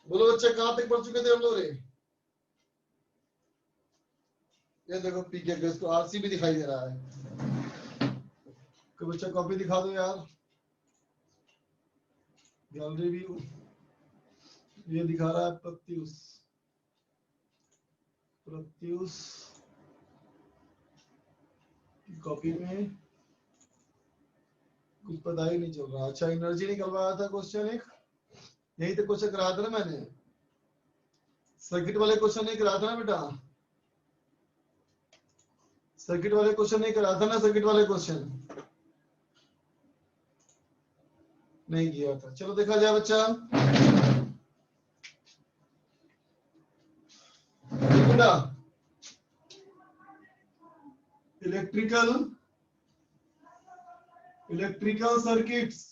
बोलो बच्चा कहां तक पढ़ चुके थे हम लोग रे? ये देखो पीके के इसको आरसी भी दिखाई दे रहा है। कोई बच्चा कॉपी दिखा दो यार। गैलरी व्यू ये दिखा रहा है प्रत्यूष। प्रत्यूष की कॉपी में कुछ पता ही नहीं चल रहा। अच्छा एनर्जी निकलवाया था क्वेश्चन एक, यही तो क्वेश्चन कराया था ना मैंने, सर्किट वाले क्वेश्चन नहीं कराया था ना बेटा, सर्किट वाले क्वेश्चन नहीं कराया था ना, सर्किट वाले क्वेश्चन नहीं किया था। चलो देखा जाए बच्चा, बेटा इलेक्ट्रिकल सर्किट्स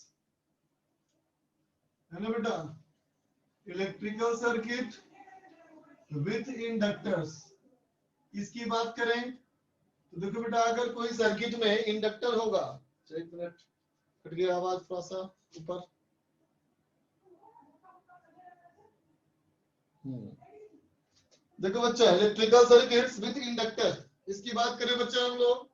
है ना बेटा, इलेक्ट्रिकल सर्किट विथ इंडक्टर्स, इसकी बात करें तो देखो बेटा अगर कोई सर्किट में इंडक्टर होगा, एक मिनट हट गया आवाज थोड़ा सा ऊपर, देखो बच्चा इलेक्ट्रिकल सर्किट्स विथ इंडक्टर, इसकी बात करें बच्चा हम लोग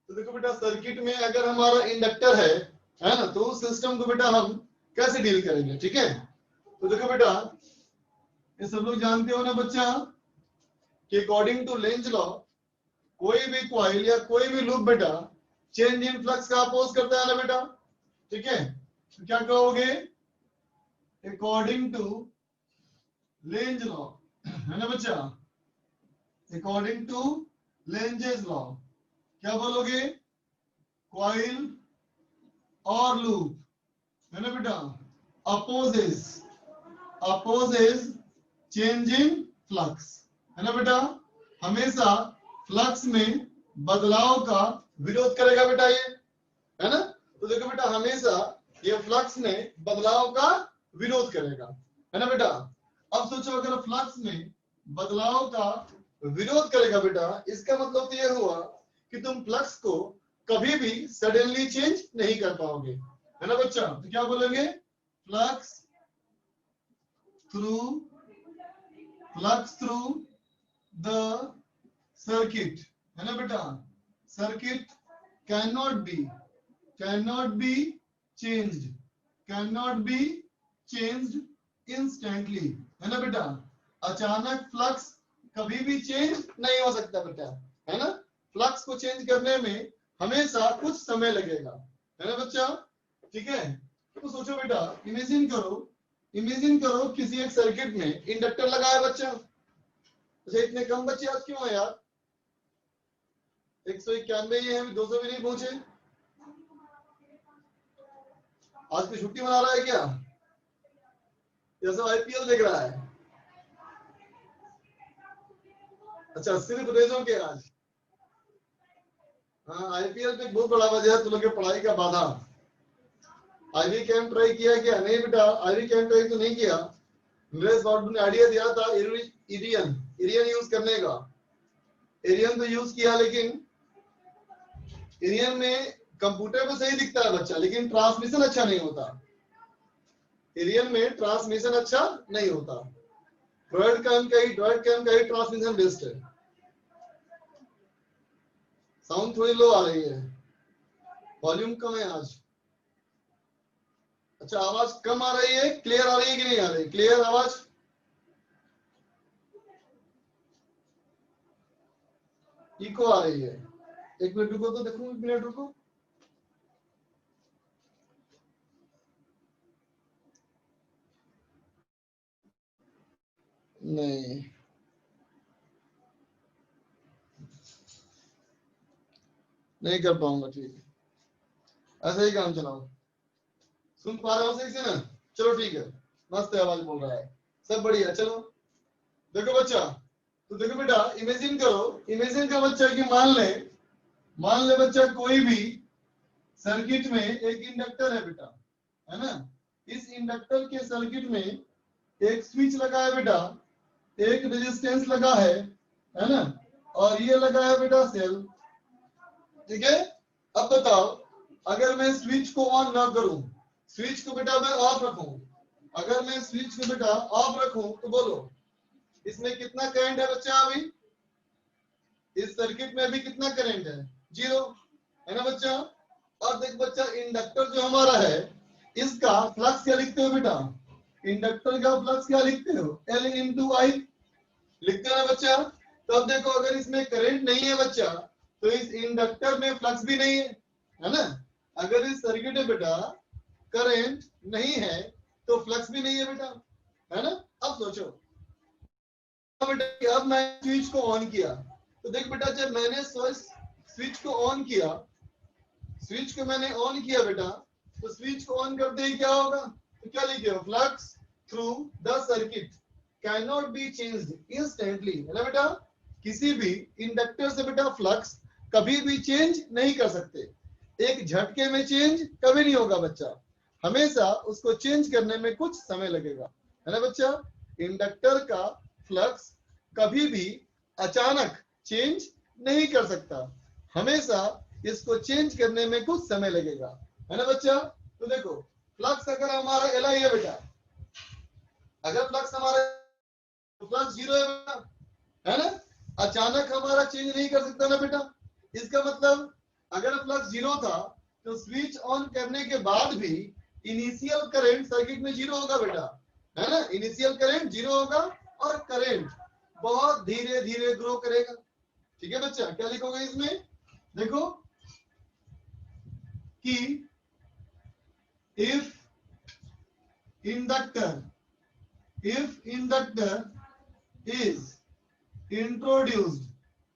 तो देखो बेटा सर्किट में अगर हमारा इंडक्टर है ना, तो उस सिस्टम को बेटा हम कैसे डील करेंगे, ठीक है। तो देखो बेटा ये सब लोग जानते हो ना बच्चा कि अकॉर्डिंग टू लेंज लॉ कोई भी कॉइल या कोई भी लूप बेटा चेंज इन फ्लक्स का अपोज करता है ना बेटा, ठीक है। तो क्या कहोगे, अकॉर्डिंग टू लेंज लॉ है ना बच्चा, अकॉर्डिंग टू लेंजेस लॉ क्या बोलोगे, कॉइल और लूप है ना बेटा अपोजेस चेंज इन फ्लक्स है ना बेटा, हमेशा फ्लक्स में बदलाव का विरोध करेगा बेटा ये, है ना। तो देखो बेटा हमेशा ये फ्लक्स में बदलाव का विरोध करेगा, है ना बेटा। अब सोचो अगर फ्लक्स में बदलाव का विरोध करेगा बेटा, इसका मतलब तो ये हुआ कि तुम फ्लक्स को कभी भी सडनली चेंज नहीं कर पाओगे, है ना बच्चा। तो क्या बोलेंगे, फ्लक्स थ्रू द सर्किट है ना बेटा, circuit cannot be changed instantly है ना बेटा, अचानक फ्लक्स कभी भी चेंज नहीं हो सकता बेटा, है ना। फ्लक्स को चेंज करने में हमेशा कुछ समय लगेगा, है ना बच्चा, ठीक है। तो सोचो बेटा इमेजिन करो किसी एक सर्किट में इंडक्टर लगा है बच्चा। अच्छा इतने कम बच्चे आज क्यों है यार, 191 ये हैं, 200 भी नहीं पहुंचे। आज की छुट्टी मना रहा है क्या, जैसा आईपीएल देख रहा है। अच्छा सिर्फ रेजों के आज, हाँ आईपीएल पे बहुत बड़ा वजह है तुम लोग की पढ़ाई का बाधा। आईवी कैंप ट्राई किया क्या, नहीं बेटा आईवी कैंप ट्राई तो नहीं किया। नरेश बाबू ने आइडिया दिया था एरियन यूज करने का, एरियन तो यूज किया, लेकिन एरियन में कंप्यूटर पे सही दिखता है बच्चा, लेकिन ट्रांसमिशन अच्छा नहीं होता, एरियन में ट्रांसमिशन अच्छा नहीं होता। ड्रॉइड कैम का ही ट्रांसमिशन बेस्ट है। साउंड थोड़ी लो आ रही है, वॉल्यूम कम है आज। अच्छा आवाज कम आ रही है, क्लियर आ रही है कि नहीं आ रही, क्लियर आवाज, इको आ रही है। एक मिनट रुको तो देखूं, एक मिनट रुको। नहीं नहीं कर पाऊंगा, ठीक है ऐसे ही काम चलाओ। सुन पा रहे हो सही से ना, चलो ठीक है, मस्त आवाज बोल रहा है, सब बढ़िया। चलो देखो बच्चा, तो देखो बेटा इमेजिन करो बच्चा कि मान ले बच्चा कोई भी सर्किट में एक इंडक्टर है बेटा, है ना। इस इंडक्टर के सर्किट में एक स्विच लगा है बेटा, एक रेजिस्टेंस लगा है ना, और ये लगा है बेटा सेल, ठीक है। अब बताओ अगर मैं स्विच को ऑन ना करूं, स्विच को बेटा मैं ऑफ रखूं, अगर मैं स्विच को बेटा ऑफ रखूं तो बोलो इसमें कितना करंट है बच्चा? अभी इस सर्किट में अभी कितना करंट है? 0 है ना बच्चा। और देख बच्चा इंडक्टर जो हमारा है इसका फ्लक्स क्या लिखते हो बेटा? इंडक्टर का फ्लक्स क्या लिखते हो? L इंटू आई लिखते हो ना बच्चा। तो अब देखो अगर इसमें करंट नहीं है बच्चा तो इस इंडक्टर में फ्लक्स भी नहीं है ना। अगर इस सर्किट में बेटा करंट नहीं है तो फ्लक्स भी नहीं है बेटा, है ना। अब सोचो बेटा अब मैं स्विच को ऑन किया तो देख बेटा जब मैंने स्विच को ऑन किया, स्विच को मैंने ऑन किया बेटा तो स्विच को ऑन करते ही क्या होगा? तो क्या लिखे हो? Flux through the circuit can not be changed instantly, है ना बेटा। किसी भी इंडक्टर से बेटा फ्लक्स कभी भी चेंज नहीं कर सकते, एक झटके में चेंज कभी नहीं होगा बच्चा, हमेशा उसको चेंज करने में कुछ समय लगेगा, है ना बच्चा। इंडक्टर का फ्लक्स कभी भी अचानक चेंज नहीं कर सकता, हमेशा इसको चेंज करने में कुछ समय लगेगा, है ना बच्चा। तो देखो फ्लक्स अगर हमारा एल आई है बेटा, अगर फ्लक्स हमारा फ्लक्स 0 है बेटा, है ना, अचानक हमारा चेंज नहीं कर सकता ना बेटा। इसका मतलब अगर फ्लक्स 0 था तो स्विच ऑन करने के बाद भी इनिशियल करंट सर्किट में 0 होगा बेटा, है ना। इनिशियल करंट 0 होगा और करंट बहुत धीरे धीरे ग्रो करेगा। ठीक है बच्चा, क्या लिखोगे इसमें? देखो कि if inductor is introduced,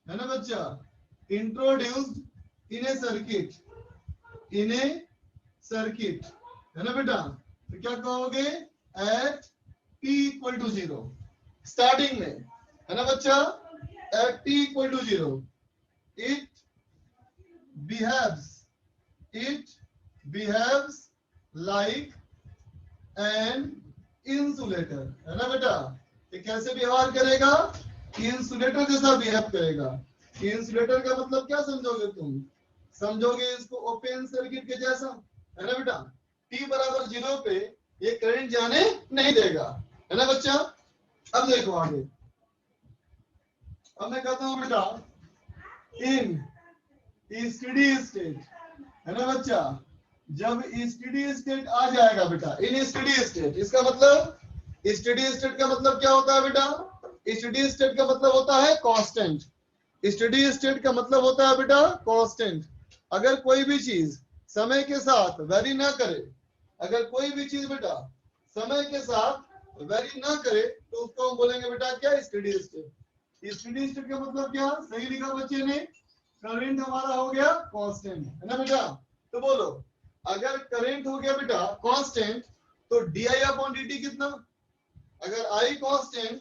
है ना बच्चा, introduced in a circuit, है ना बेटा। तो क्या कहोगे? at t equal to 0 starting में, है ना बच्चा, at t equal to 0 it behaves like an insulator, है ना बेटा। ये कैसे व्यवहार करेगा? इंसुलेटर जैसा बिहेव करेगा। इंसुलेटर का मतलब क्या समझोगे तुम? समझोगे इसको ओपन सर्किट के जैसा, है ना बेटा। T बराबर 0 पे ये करंट जाने नहीं देगा, है ना बच्चा। अब देखो आगे, अब मैं कहता हूं बेटा इन स्टेडी स्टेट, है ना बच्चा। जब स्टेडी स्टेट आ जाएगा बेटा, इन स्टेडी स्टेट, इसका मतलब स्टेडी स्टेट का मतलब क्या होता है बेटा? स्टेडी स्टेट का मतलब होता है कांस्टेंट। स्टेडी स्टेट का मतलब होता है बेटा कांस्टेंट। अगर कोई भी चीज समय के साथ वेरी ना करे, अगर कोई भी चीज बेटा समय के साथ वेरी ना करे तो उसको हम बोलेंगे बेटा क्या? Steady state. स्टेडी स्टेट का मतलब क्या? सही लिखा बच्चे ने, करंट हमारा हो गया कांस्टेंट, है ना बेटा। तो बोलो अगर करंट हो गया बेटा कांस्टेंट तो D I upon d T कितना? अगर आई कांस्टेंट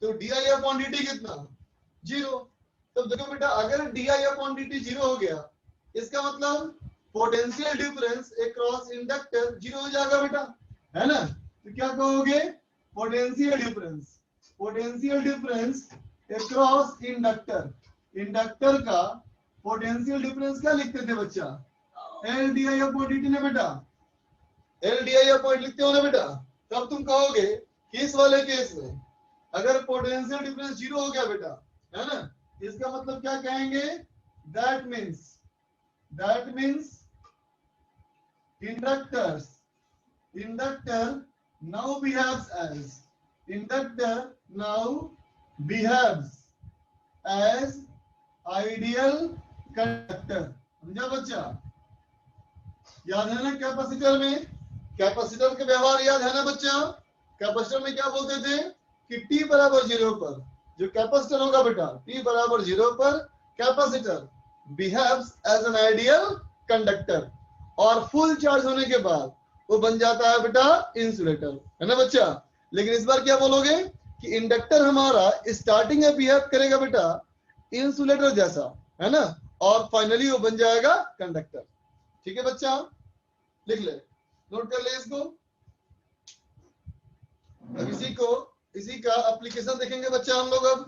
तो D I upon d T कितना? 0। तो देखो बेटा अगर D I upon d T 0 हो गया इसका मतलब पोटेंशियल डिफरेंस अक्रॉस इंडक्टर 0 हो जाएगा बेटा, है ना। तो क्या कहोगे? Potential difference across inductor, inductor का पोटेंशियल डिफरेंस क्या लिखते थे बच्चा? L D I upon d T ना बेटा, एल डी आई अपॉन लिखते हो ना बेटा। तब तुम कहोगे कि इस वाले केस में अगर पोटेंशियल डिफरेंस 0 हो गया बेटा, है ना, इसका मतलब क्या कहेंगे? That means inductor now behaves as ideal conductor. समझा बच्चा? याद है ना कैपेसिटर में, कैपेसिटर का व्यवहार याद है ना बच्चा। कैपेसिटर में क्या बोलते थे कि t बराबर 0 पर जो कैपेसिटर होगा बेटा, t बराबर 0 पर capacitor behaves as an ideal conductor, और फुल चार्ज होने के बाद वो बन जाता है बेटा इंसुलेटर, है ना बच्चा। लेकिन इस बार क्या बोलोगे कि इंडक्टर हमारा स्टार्टिंग में बिहेव करेगा बेटा इंसुलेटर जैसा, है ना, और फाइनली वो बन जाएगा कंडक्टर। ठीक है बच्चा, लिख ले, नोट कर ले इसको। अब इसी का एप्लीकेशन देखेंगे बच्चा हम लोग। अब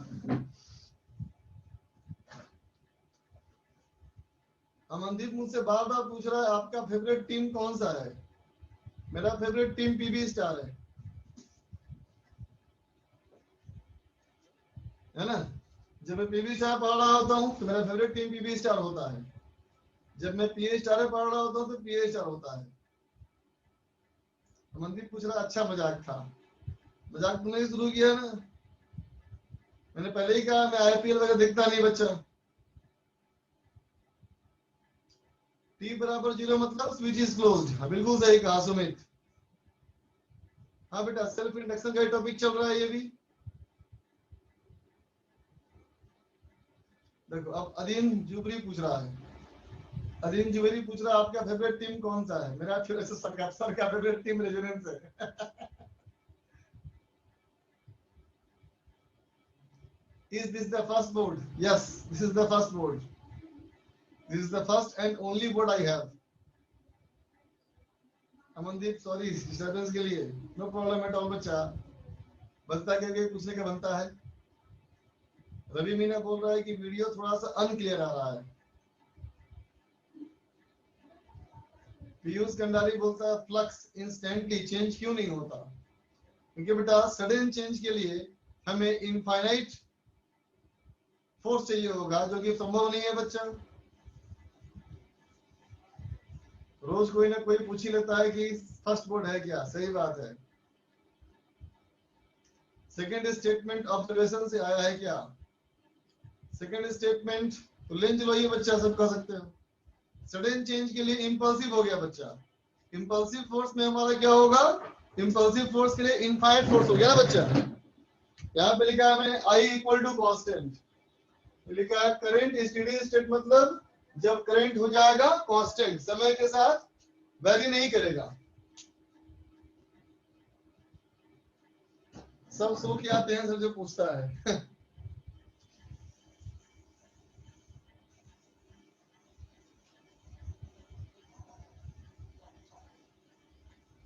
अमनदीप मुझसे बार बार पूछ रहा है आपका फेवरेट टीम कौन सा है? मेरा फेवरेट टीम पीबी स्टार है। है ना। जब मैं पीवी स्टार पढ़ रहा होता हूँ तो मेरा फेवरेट टीम पीवी स्टार होता है, जब मैं पीए स्टार पढ़ रहा होता हूँ तो पीए स्टार होता है। मनदीप पूछ रहा अच्छा मजाक था, मजाक तुमने शुरू किया ना, मैंने पहले ही कहा मैं आईपीएल वगैरह देखता नहीं बच्चा। टी बराबर 0 मतलब स्विच इज क्लोज्ड। हाँ बिल्कुल सही कहा सुमित। हाँ बेटा सेल्फ इंडक्शन का टॉपिक चल रहा है ये भी। देखो अब अदीन जुबरी पूछ रहा है, अदीन जुबरी पूछ रहा है आपका फेवरेट टीम कौन सा है। मेरा सर का फेवरेट टीम रेजोनेंस है। Is this the first board? Yes, this is the first board. This is the first and only board I have. Amandeep sorry disturbance के लिए। नो प्रॉब्लम एट ऑल बच्चा, बनता क्या पूछने का बनता है। रवि मीना बोल रहा है कि वीडियो थोड़ा सा अनक्लियर आ रहा है। पीयूष कंडारी बोलता है फ्लक्स इंस्टेंटली चेंज क्यों नहीं होता, क्योंकि बेटा सडन चेंज के लिए हमें इनफाइनाइट फोर्स चाहिए होगा, जो कि संभव नहीं है बच्चा। रोज कोई ना कोई पूछ ही लेता है कि फर्स्ट बोर्ड है क्या, सही बात है। सेकंड स्टेटमेंट ऑब्जर्वेशन से आया है क्या, सेकंड स्टेटमेंट तो लेंज लो ये बच्चा सब कह सकते हो। सडन चेंज के लिए इंपल्सिव हो गया बच्चा, इंपल्सिव फोर्स में हमारा क्या होगा, इंपल्सिव फोर्स के लिए इनफाइनाइट फोर्स हो गया ना बच्चा। यहाँ पे लिखा है मैंने आई इक्वल टू कांस्टेंट, लिखा है करंट स्टेडी स्टेट मतलब जब करंट हो जाएगा कांस्टेंट, समय के साथ वैरी नहीं करेगा। सब सो के आते हैं सर जो पूछता है।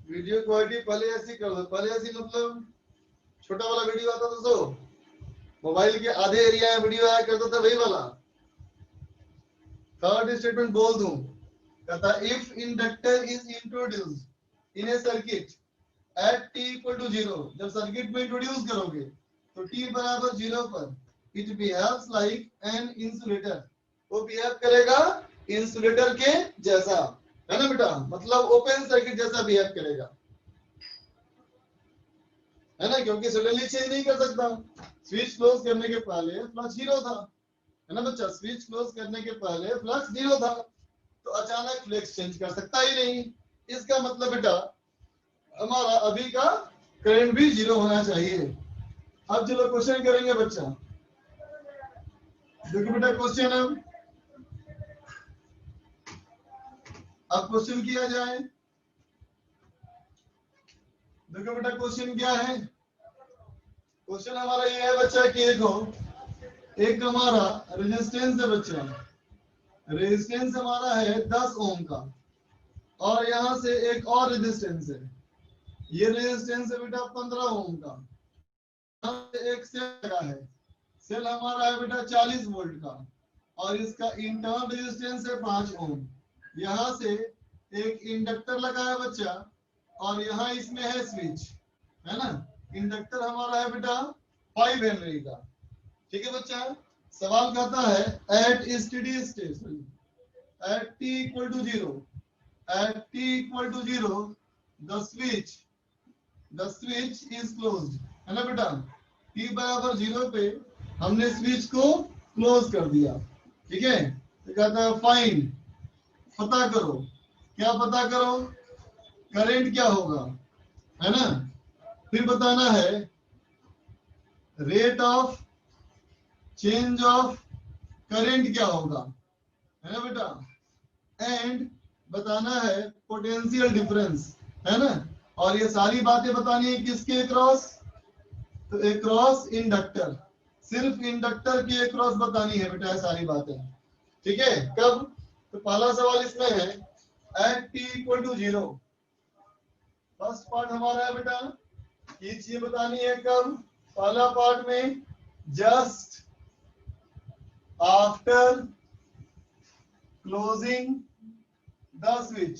वीडियो क्वालिटी पहले ऐसी कर दो, पहले ऐसी मतलब छोटा वाला वीडियो आता था तो मोबाइल के आधे एरिया में वीडियो आया करता था वही वाला। थर्ड स्टेटमेंट बोल दूं, कहता if inductor is introduced in a circuit at t equal to 0, जब सर्किट में इंट्रोड्यूस करोगे तो t बराबर 0 पर it behaves like an insulator, वो बिहेव करेगा इंसुलेटर के जैसा, है ना बेटा, मतलब ओपन सर्किट जैसा बिहेव करेगा, है ना, क्योंकि सडनली चेंज नहीं कर सकता। स्विच क्लोज करने के पहले फ्लक्स 0 था, है ना बच्चा, स्विच क्लोज करने के पहले फ्लक्स 0 था, तो अचानक फ्लक्स चेंज कर सकता ही नहीं। इसका मतलब बेटा हमारा अभी का करंट भी 0 होना चाहिए। अब चलो क्वेश्चन करेंगे बच्चा, देखो बेटा क्वेश्चन अब क्वेश्चन किया जाए। देखो बेटा क्वेश्चन क्या है, क्वेश्चन हमारा ये है बच्चा कि देखो एक हमारा रेजिस्टेंस है बच्चा, रेजिस्टेंस हमारा है 10 ओम का, और यहां से एक और रेजिस्टेंस है, ये रेजिस्टेंस है बेटा 15 ओम का, एक सेल लगा है, सेल हमारा है बेटा 40 वोल्ट का, और इसका इंटरनल रेजिस्टेंस है 5 ओम। यहाँ से एक इंडक्टर लगा है बच्चा, और यहाँ इसमें है स्विच, है ना। इंडक्टर हमारा है बेटा 5 हेनरी का, ठीक है बच्चा। सवाल कहता है at steady state at t equal to 0, at t equal to 0 the switch is closed, है ना बेटा। t बराबर 0 पे हमने स्विच को क्लोज कर दिया, ठीक है। तो कहता है फाइंड, पता करो, क्या पता करो, करंट क्या होगा, है ना। फिर बताना है rate of change of current क्या होगा, है ना बेटा, एंड बताना है पोटेंशियल डिफरेंस, है ना। और ये सारी बातें बतानी है किसके अक्रॉस, तो अक्रॉस इंडक्टर, सिर्फ इंडक्टर के अक्रॉस बतानी है बेटा सारी बातें, ठीक है। कब, तो पहला सवाल इसमें है at t equal to 0, first part हमारा है बेटा ये चीज बतानी है कब, पहला पार्ट में just after closing the switch,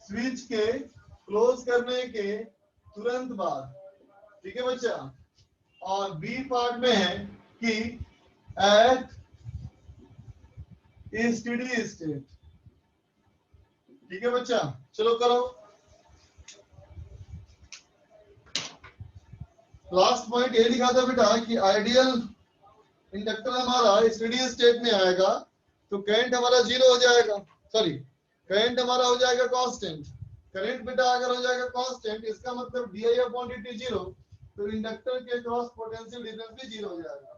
switch के क्लोज करने के तुरंत बाद, ठीक है बच्चा। और बी पार्ट में है कि एट स्टेडी स्टेट। ठीक है बच्चा, चलो करो। लास्ट पॉइंट ये लिखा था बेटा कि आइडियल इंडक्टर हमारा स्टेडी स्टेट में आएगा तो करंट हमारा जीरो हो जाएगा, सॉरी करंट हमारा हो जाएगा कांस्टेंट। करंट बेटा अगर हो जाएगा कांस्टेंट, इसका मतलब D upon d T zero, तो इंडक्टर के क्रॉस पोटेंशियल डिफरेंस भी जीरो हो जाएगा।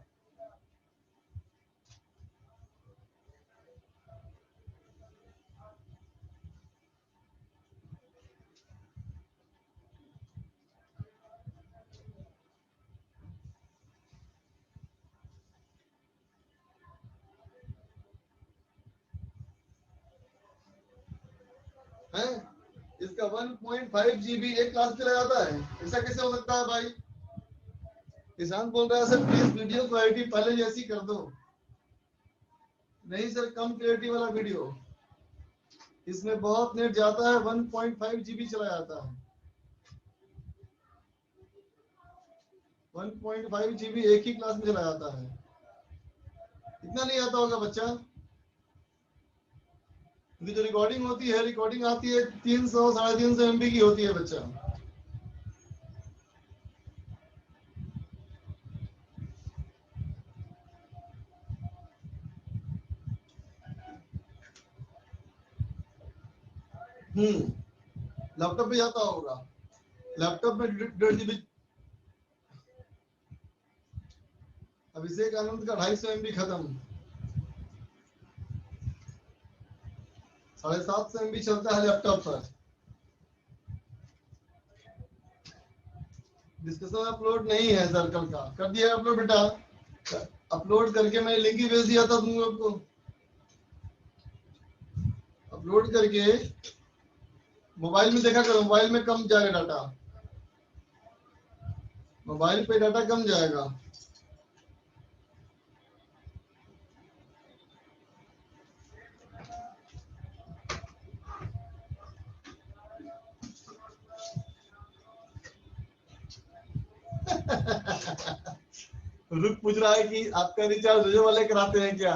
है इसका 1.5 GB एक क्लास चला जाता है, ऐसा कैसे हो सकता है भाई? किसान बोल रहा है सर प्लीज वीडियो क्वालिटी पहले जैसी कर दो। नहीं सर, कम क्लियरिटी वाला वीडियो, इसमें बहुत नेट जाता है, 1.5 GB चला जाता है। 1.5 GB एक ही क्लास में चला जाता है, इतना नहीं आता होगा बच्चा, क्योंकि जो रिकॉर्डिंग होती है, रिकॉर्डिंग आती है 300-350 MB की होती है बच्चा। लैपटॉप पे जाता होगा, लैपटॉप में 1.5 GB। अभिषेक आनंद का 250 MB खत्म, 750 MB चलता है लैपटॉप पर। डिस्कशन अपलोड नहीं है सर्कल का, कर दिया अपलोड बेटा, अपलोड करके मैंने लिंक ही भेज दिया था तुम लोग को। अपलोड करके मोबाइल में देखा करो, मोबाइल में कम जाएगा डाटा, मोबाइल पे डाटा कम जाएगा। रुक पूछ रहा है कि आपका रिचार्ज जो वाले कराते हैं क्या?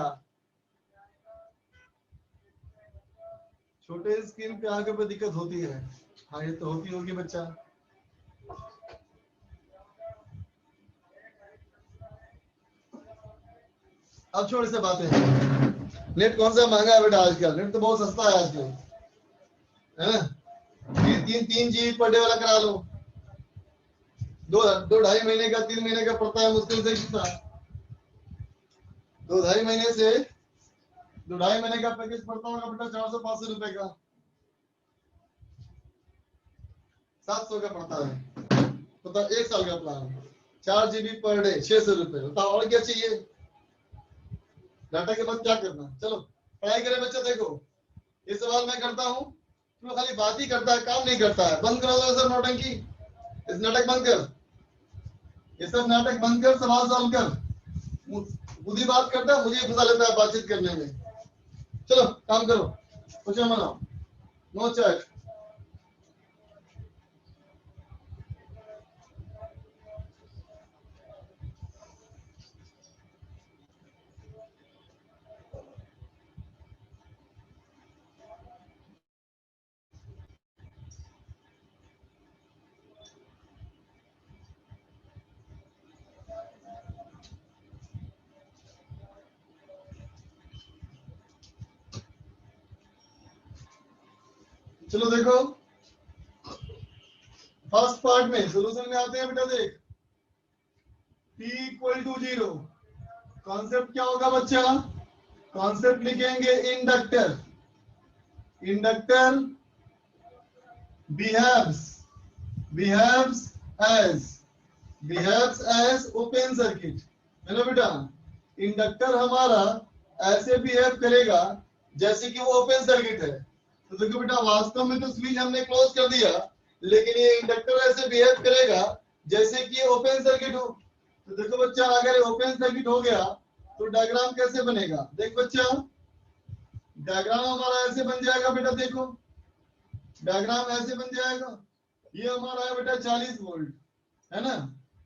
छोटे स्क्रीन पे आगे पे दिक्कत होती है। हाँ ये तो होती होगी बच्चा। अब छोड़ से बातें हैं, नेट कौन सा महंगा है बेटा आजकल, नेट तो बहुत सस्ता है आजकल, है ना? 3 GB पर डे वाला करा लो, 2-2.5 महीने का 3 महीने का पड़ता है मुश्किल से कितना, 2-2.5 महीने से 2-2.5 महीने का पैकेज पड़ता होगा बेटा 400-500 रुपए का, 700 का पड़ता है, बताओ 1 साल का प्लान, 4 GB पर डे 600 रुपए, बताओ और क्या चाहिए? डाटा के बाद क्या करना? चलो पढ़ाई करें बच्चा। देखो ये सवाल मैं करता हूँ, तू खाली बात ही करता है, काम नहीं करता है। बंद करो तो सर नौटंकी, इस नाटक बंद कर, ये सब नाटक बंद कर, सवाल सॉल्व कर। खुद ही बात करता है, मुझे फंसा लेता है बातचीत करने में। चलो काम करो, कुछ मनाओ, नो चैट। चलो देखो फर्स्ट पार्ट में सॉल्यूशन में आते हैं बेटा। देख t इक्वल टू 0, कॉन्सेप्ट क्या होगा बच्चा? कॉन्सेप्ट लिखेंगे inductor, inductor behaves as open circuit, है ना बेटा? इंडक्टर हमारा ऐसे बिहेव करेगा जैसे कि वो ओपन सर्किट है। तो देखो बेटा वास्तव में तो स्विच हमने क्लोज कर दिया, लेकिन ये इंडक्टर ऐसे बिहेव करेगा जैसे कि ये ओपन सर्किट हो। तो देखो बच्चा अगर ओपन सर्किट हो गया तो डायग्राम कैसे बनेगा? देख बच्चा डायग्राम हमारा ऐसे बन जाएगा बेटा, देखो डायग्राम ऐसे बन जाएगा। ये हमारा है बेटा 40 वोल्ट, है ना?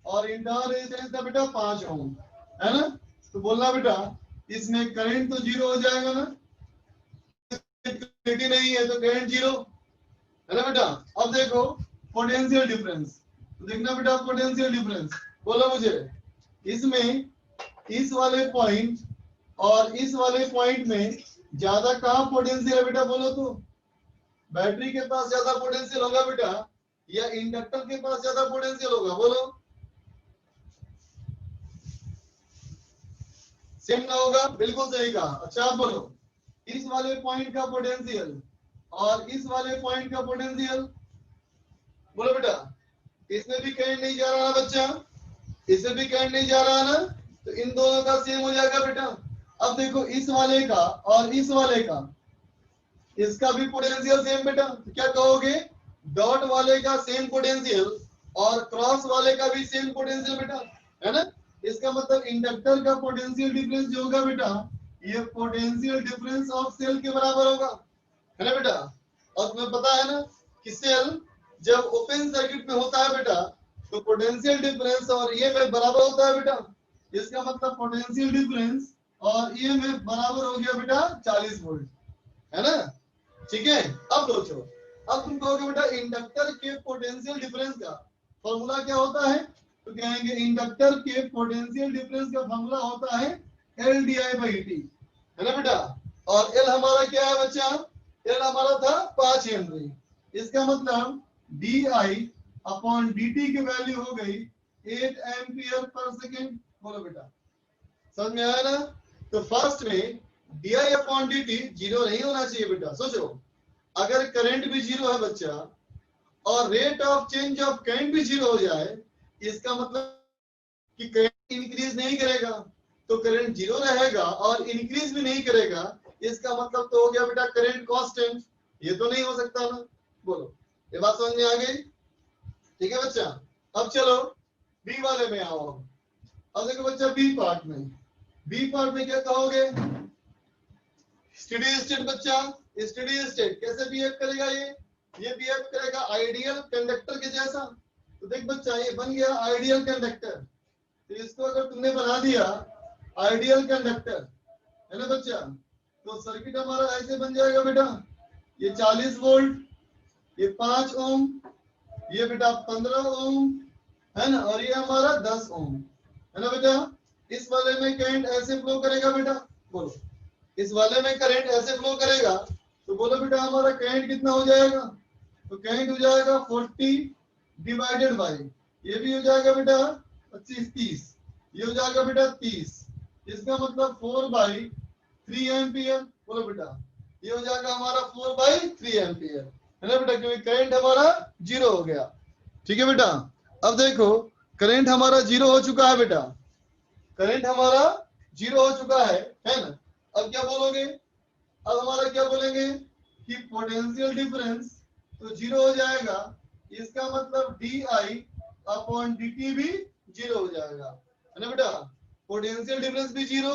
और इंटरनल रेजिस्टेंस का बेटा 5 ओम, है ना? तो बोलना बेटा इसमें करंट तो जीरो हो जाएगा ना, नहीं है तो करंट जीरो है ना बेटा। अब देखो पोटेंशियल डिफरेंस, तो देखना बेटा पोटेंशियल डिफरेंस, बोलो मुझे इसमें इस वाले पॉइंट और इस वाले पॉइंट में ज्यादा कहां पोटेंशियल है बेटा, बोलो तो। बैटरी के पास ज्यादा पोटेंशियल होगा बेटा या इंडक्टर के पास ज्यादा पोटेंशियल होगा, बोलो। सेम ना होगा, बिल्कुल सही कहा। अच्छा आप बोलो इस वाले पॉइंट का पोटेंशियल और इस वाले पॉइंट का पोटेंशियल, बोलो बेटा। इसमें भी करंट नहीं जा रहा ना बच्चा, इसमें भी करंट नहीं जा रहा ना, तो इन दोनों का सेम हो जाएगा बेटा। अब देखो इस वाले का और इस वाले का, इसका भी पोटेंशियल सेम बेटा, तो क्या कहोगे डॉट वाले का सेम पोटेंशियल और क्रॉस वाले का भी सेम पोटेंशियल बेटा, है ना। इसका मतलब इंडक्टर का पोटेंशियल डिफरेंस जो होगा बेटा ये पोटेंशियल डिफरेंस ऑफ सेल के बराबर होगा, है ना बेटा। और तुम्हें पता है ना कि सेल जब ओपन सर्किट में होता है बेटा तो पोटेंशियल डिफरेंस और ईएमएफ बराबर होता है बेटा। इसका मतलब पोटेंशियल डिफरेंस और ईएमएफ बराबर हो गया बेटा 40 वोल्ट, है ना। ठीक है, अब सोचो, अब तुम कहोगे बेटा इंडक्टर के पोटेंशियल डिफरेंस का फॉर्मूला क्या होता है, तो कहेंगे इंडक्टर के पोटेंशियल डिफरेंस का फॉर्मूला होता है L D I by T, है ना बेटा। और एल हमारा क्या है बच्चा, एल हमारा था 5 हेनरी, इसका मतलब D I upon d T की वैल्यू हो गई 8 एम्पियर पर सेकेंड। बोलो बेटा समझ में आया ना। तो फर्स्ट में D I upon d T zero नहीं होना चाहिए बेटा। सोचो अगर करंट भी जीरो है बच्चा और rate of change of current भी जीरो हो जाए, इसका मतलब कि करंट इंक्रीज नहीं करेगा, तो करंट जीरो रहेगा और इंक्रीज भी नहीं करेगा, इसका मतलब तो हो गया बेटा करंट कांस्टेंट। ये तो नहीं हो सकता ना, बोलो ये बात समझ में आ गई। ठीक है बच्चा, अब चलो बी वाले में आओ। अब देखो बच्चा बी पार्ट में, बी पार्ट में क्या कहोगे, स्टेडी स्टेट बच्चा। स्टेडी स्टेट कैसे बिहेव करेगा, ये बिहेव करेगा आइडियल कंडक्टर के जैसा। तो देख बच्चा ये बन गया आइडियल कंडक्टर, तो इसको अगर तुमने बना दिया आइडियल कंडक्टर, है ना बच्चा, तो सर्किट हमारा ऐसे बन जाएगा बेटा, ये 40 वोल्ट, ये 5 ओम, ये बेटा 15 ओम, है ना, और ये हमारा 10 ओम, है ना बेटा। इस वाले में करंट ऐसे फ्लो करेगा बेटा, बोलो इस वाले में करंट ऐसे फ्लो करेगा, तो बोलो बेटा हमारा करंट कितना हो जाएगा, तो करंट हो जाएगा 40 डिवाइडेड बाय, ये भी हो जाएगा बेटा 25 30, ये हो जाएगा बेटा 30, इसका मतलब 4/3 एम्पियर। बोलो बेटा ये हो जाएगा हमारा 4/3 एम्पियर, है ना बेटा, क्योंकि करंट हमारा जीरो हो गया। ठीक है बेटा, अब देखो करंट हमारा जीरो हो चुका है बेटा, करंट हमारा जीरो हो चुका है ना। अब क्या बोलोगे, अब हमारा क्या बोलेंगे कि पोटेंशियल डिफरेंस तो जीरो हो जाएगा, इसका मतलब D I upon d T भी जीरो हो जाएगा, है ना बेटा। पोटेंशियल डिफरेंस भी जीरो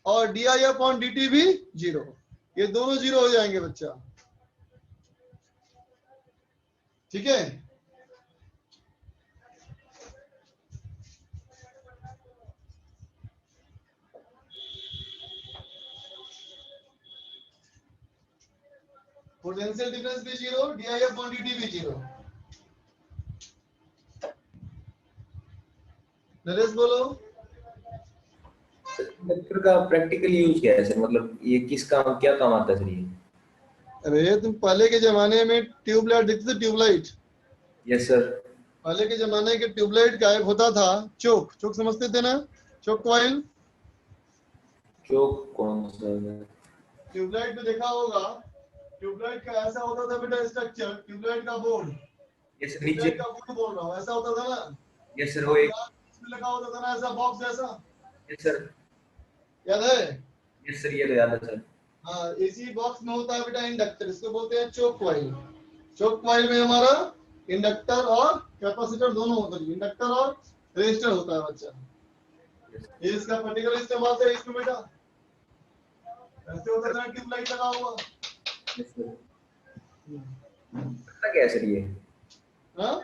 और D I upon d T भी जीरो, ये दोनों जीरो हो जाएंगे बच्चा। ठीक है, पोटेंशियल डिफरेंस भी zero, D I upon d T भी जीरो। नरेश बोलो कंडक्टर का प्रैक्टिकल यूज क्या है सर, मतलब ये किस काम क्या काम आता है सर ये? अरे तुम पहले के जमाने में ट्यूबलाइट देखते थे, ट्यूबलाइट। Yes sir. पहले के जमाने के ट्यूबलाइट का एक होता था चोक, चोक समझते थे ना, चोक कॉइल। चोक कौन सा है? ट्यूबलाइट में देखा होगा, ट्यूबलाइट का ऐसा होता था बेटा स्ट्रक्चर, ट्यूबलाइट का बोर्ड, यस सर, नीचे। ट्यूबलाइट का बोर्ड बोल रहा हूँ, ऐसा होता था ना। यस सर, वो और एक। इसमें लगा होता था ना ऐसा बॉक्स जैसा, यस सर। याद है। यस सर, ये तो याद है सर। हाँ, इसी बॉक्स में होता है बेटा इंडक्टर, इसको बोलते हैं चोक कॉइल। चोक कॉइल में हमारा इंडक्टर और कैपेसिटर दोनों होता है, इंडक्टर और रेजिस्टर होता है बच्चा। ये इसका पर्टिकुलर इस्तेमाल है इसमें बेटा, ऐसे होता था ट्यूबलाइट लगा हुआ। Yes sir. करता क्या है सर ये? हाँ,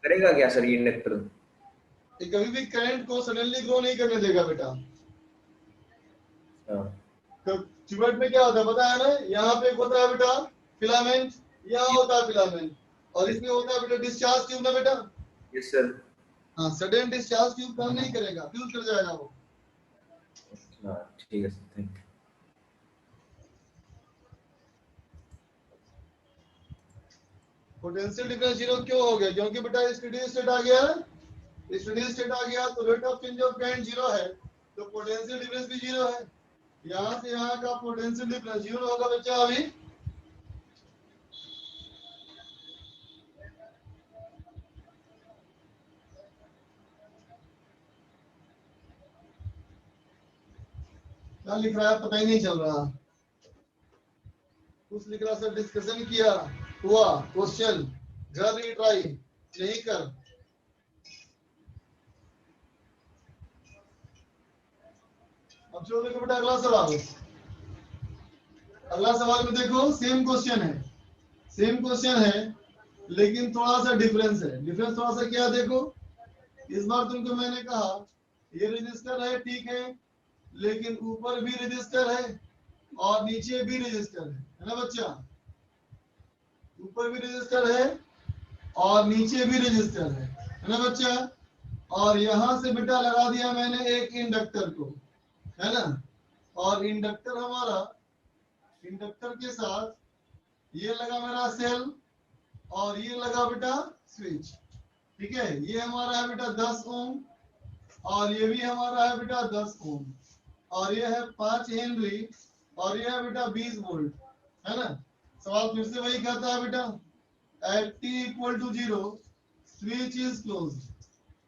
करेगा क्या सर ये इंडक्टर? ये कभी भी करंट को सडनली ग्रो नहीं करने देगा बेटा। हाँ ट्यूबलेट में क्या होता है पता है ना, यहाँ पे एक होता है बेटा फिलामेंट, यहाँ होता है फिलामेंट, और इसमें होता है बेटा डिस्चार्ज ट्यूब ना बेटा। Yes sir. हाँ, सडन डिस्चार्ज ट्यूब काम नहीं करेगा, फ्यूज कर जाएगा वो। हाँ ठीक है sir, thank you. Potential difference zero क्यों हो गया? क्योंकि बेटा स्टेडी स्टेट आ गया है, स्टेडी स्टेट आ गया तो rate of change of current zero है, तो पोटेंशियल डिफरेंस भी जीरो है। यहाँ से यहाँ का पोटेंशियल डिफरेंस जीरो होगा बच्चा अभी। क्या लिख रहा है पता ही नहीं चल रहा, कुछ लिख रहा सर डिस्कशन किया हुआ क्वेश्चन, घर रिट्राई नहीं कर। अब चलो देखो बेटा अगला सवाल, अगला सवाल में देखो सेम क्वेश्चन है, सेम क्वेश्चन है लेकिन थोड़ा सा डिफरेंस है। डिफरेंस थोड़ा सा क्या है देखो, इस बार तुमको मैंने कहा ये रजिस्टर है ठीक है, लेकिन ऊपर भी रजिस्टर है और नीचे भी रजिस्टर है ना बच्चा, ऊपर भी रजिस्टर है और नीचे भी रजिस्टर है ना बच्चा। और यहां से बेटा लगा दिया मैंने एक इंडक्टर को, है ना, और इंडक्टर हमारा, इंडक्टर के साथ ये लगा मेरा सेल और ये लगा बेटा स्विच, ठीक है। ये हमारा है बेटा 10 ओम और ये भी हमारा है बेटा 10 ओम, और ये है 5 हेनरी और ये है बेटा 20 वोल्ट, है ना। सवाल फिर से वही कहता है बेटा, at t equal to 0 switch is closed,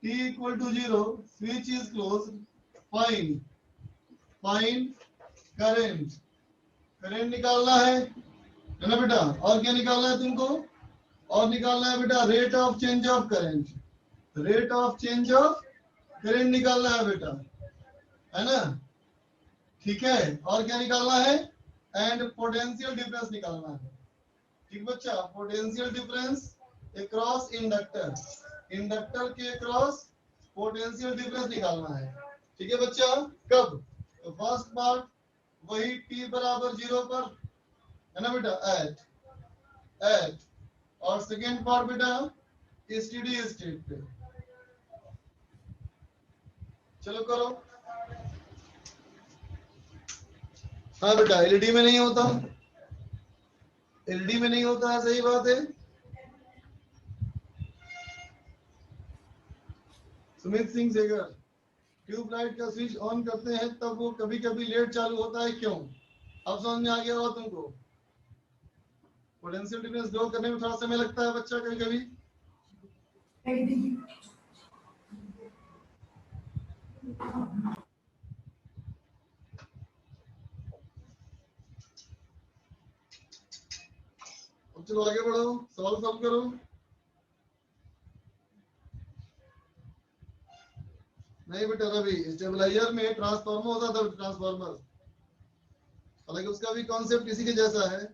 t equal to 0 switch is closed, find find current, current निकालना है ना बेटा। और क्या निकालना है तुमको? और निकालना है बेटा rate of change of current, rate of change of current निकालना है बेटा, है ना, ठीक है। और क्या निकालना है? एंड पोटेंशियल डिफरेंस निकालना है, ठीक बच्चा। Potential difference across inductor, inductor के अक्रॉस पोटेंशियल डिफरेंस निकालना है, ठीक है बच्चा। कब? तो फर्स्ट पार्ट वही t बराबर 0 पर, है ना बेटा, एट, और सेकेंड पार्ट बेटा स्टेडी स्टेट पे। चलो करो। हाँ बेटा एलईडी में नहीं होता, एलईडी में नहीं होता है, सही बात है। सुमित सिंह सेगर, ट्यूबलाइट का स्विच ऑन करते हैं तब वो कभी कभी लेट चालू होता है, क्यों? अब समझ में आ गया होगा तुमको। पोटेंशियल डिफरेंस ड्रॉ करने में थोड़ा समय लगता है बच्चा कभी कभी। अब चलो आगे बढ़ो, सवाल सॉल्व करो। नहीं बेटा रवि, स्टेबलाइजर में ट्रांसफार्मर होता था, ट्रांसफार्मर, हालांकि उसका भी कॉन्सेप्ट इसी के जैसा है।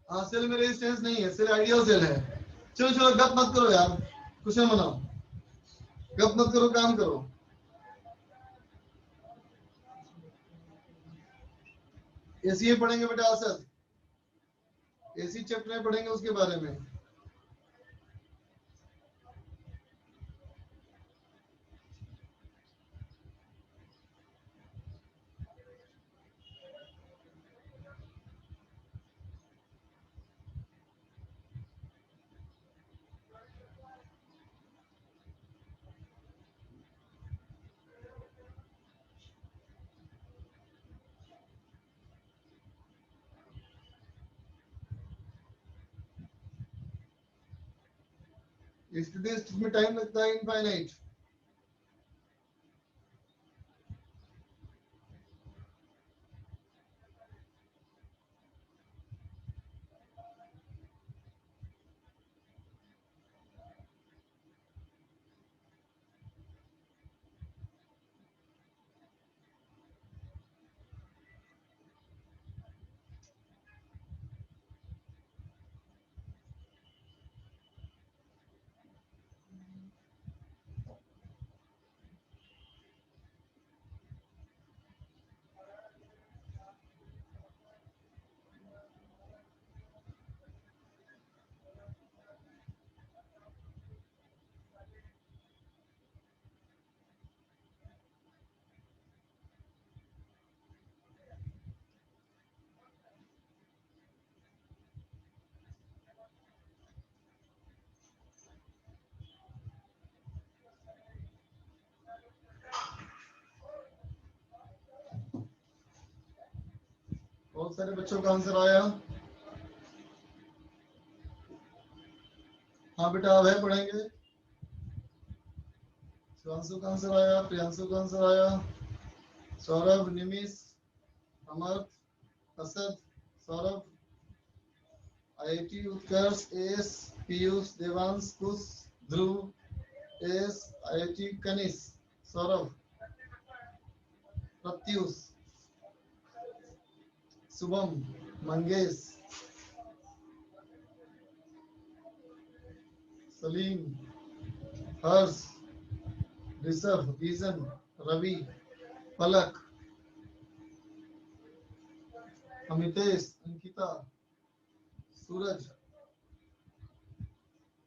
हाँ सेल में रेजिस्टेंस नहीं है, सेल आइडियल सेल है। चलो चलो गप मत करो यार, क्वेश्चन बनाओ, गप मत करो, काम करो। एसी पढ़ेंगे बेटा असद, एसी चैप्टर में पढ़ेंगे उसके बारे में। स्टूडेंट्स में टाइम लगता है इनफाइनाइट। बहुत सारे बच्चों का आंसर आया। हाँ बेटा अब है पढ़ेंगे। शिवांशु का आंसर आया, प्रियांशु का आंसर आया, सौरभ, निमिष, अमर, असद, सौरभ, आईआईटी उत्कर्ष, एस, पीयूष, देवांश, कुश, ध्रुव, एस, आईआईटी कनिष, सौरभ, प्रत्युष, शुभम, मंगेश, सलीम, हर्ष, ऋषभ, विजन, रवि, पलक, अमितेश, अंकिता, सूरज।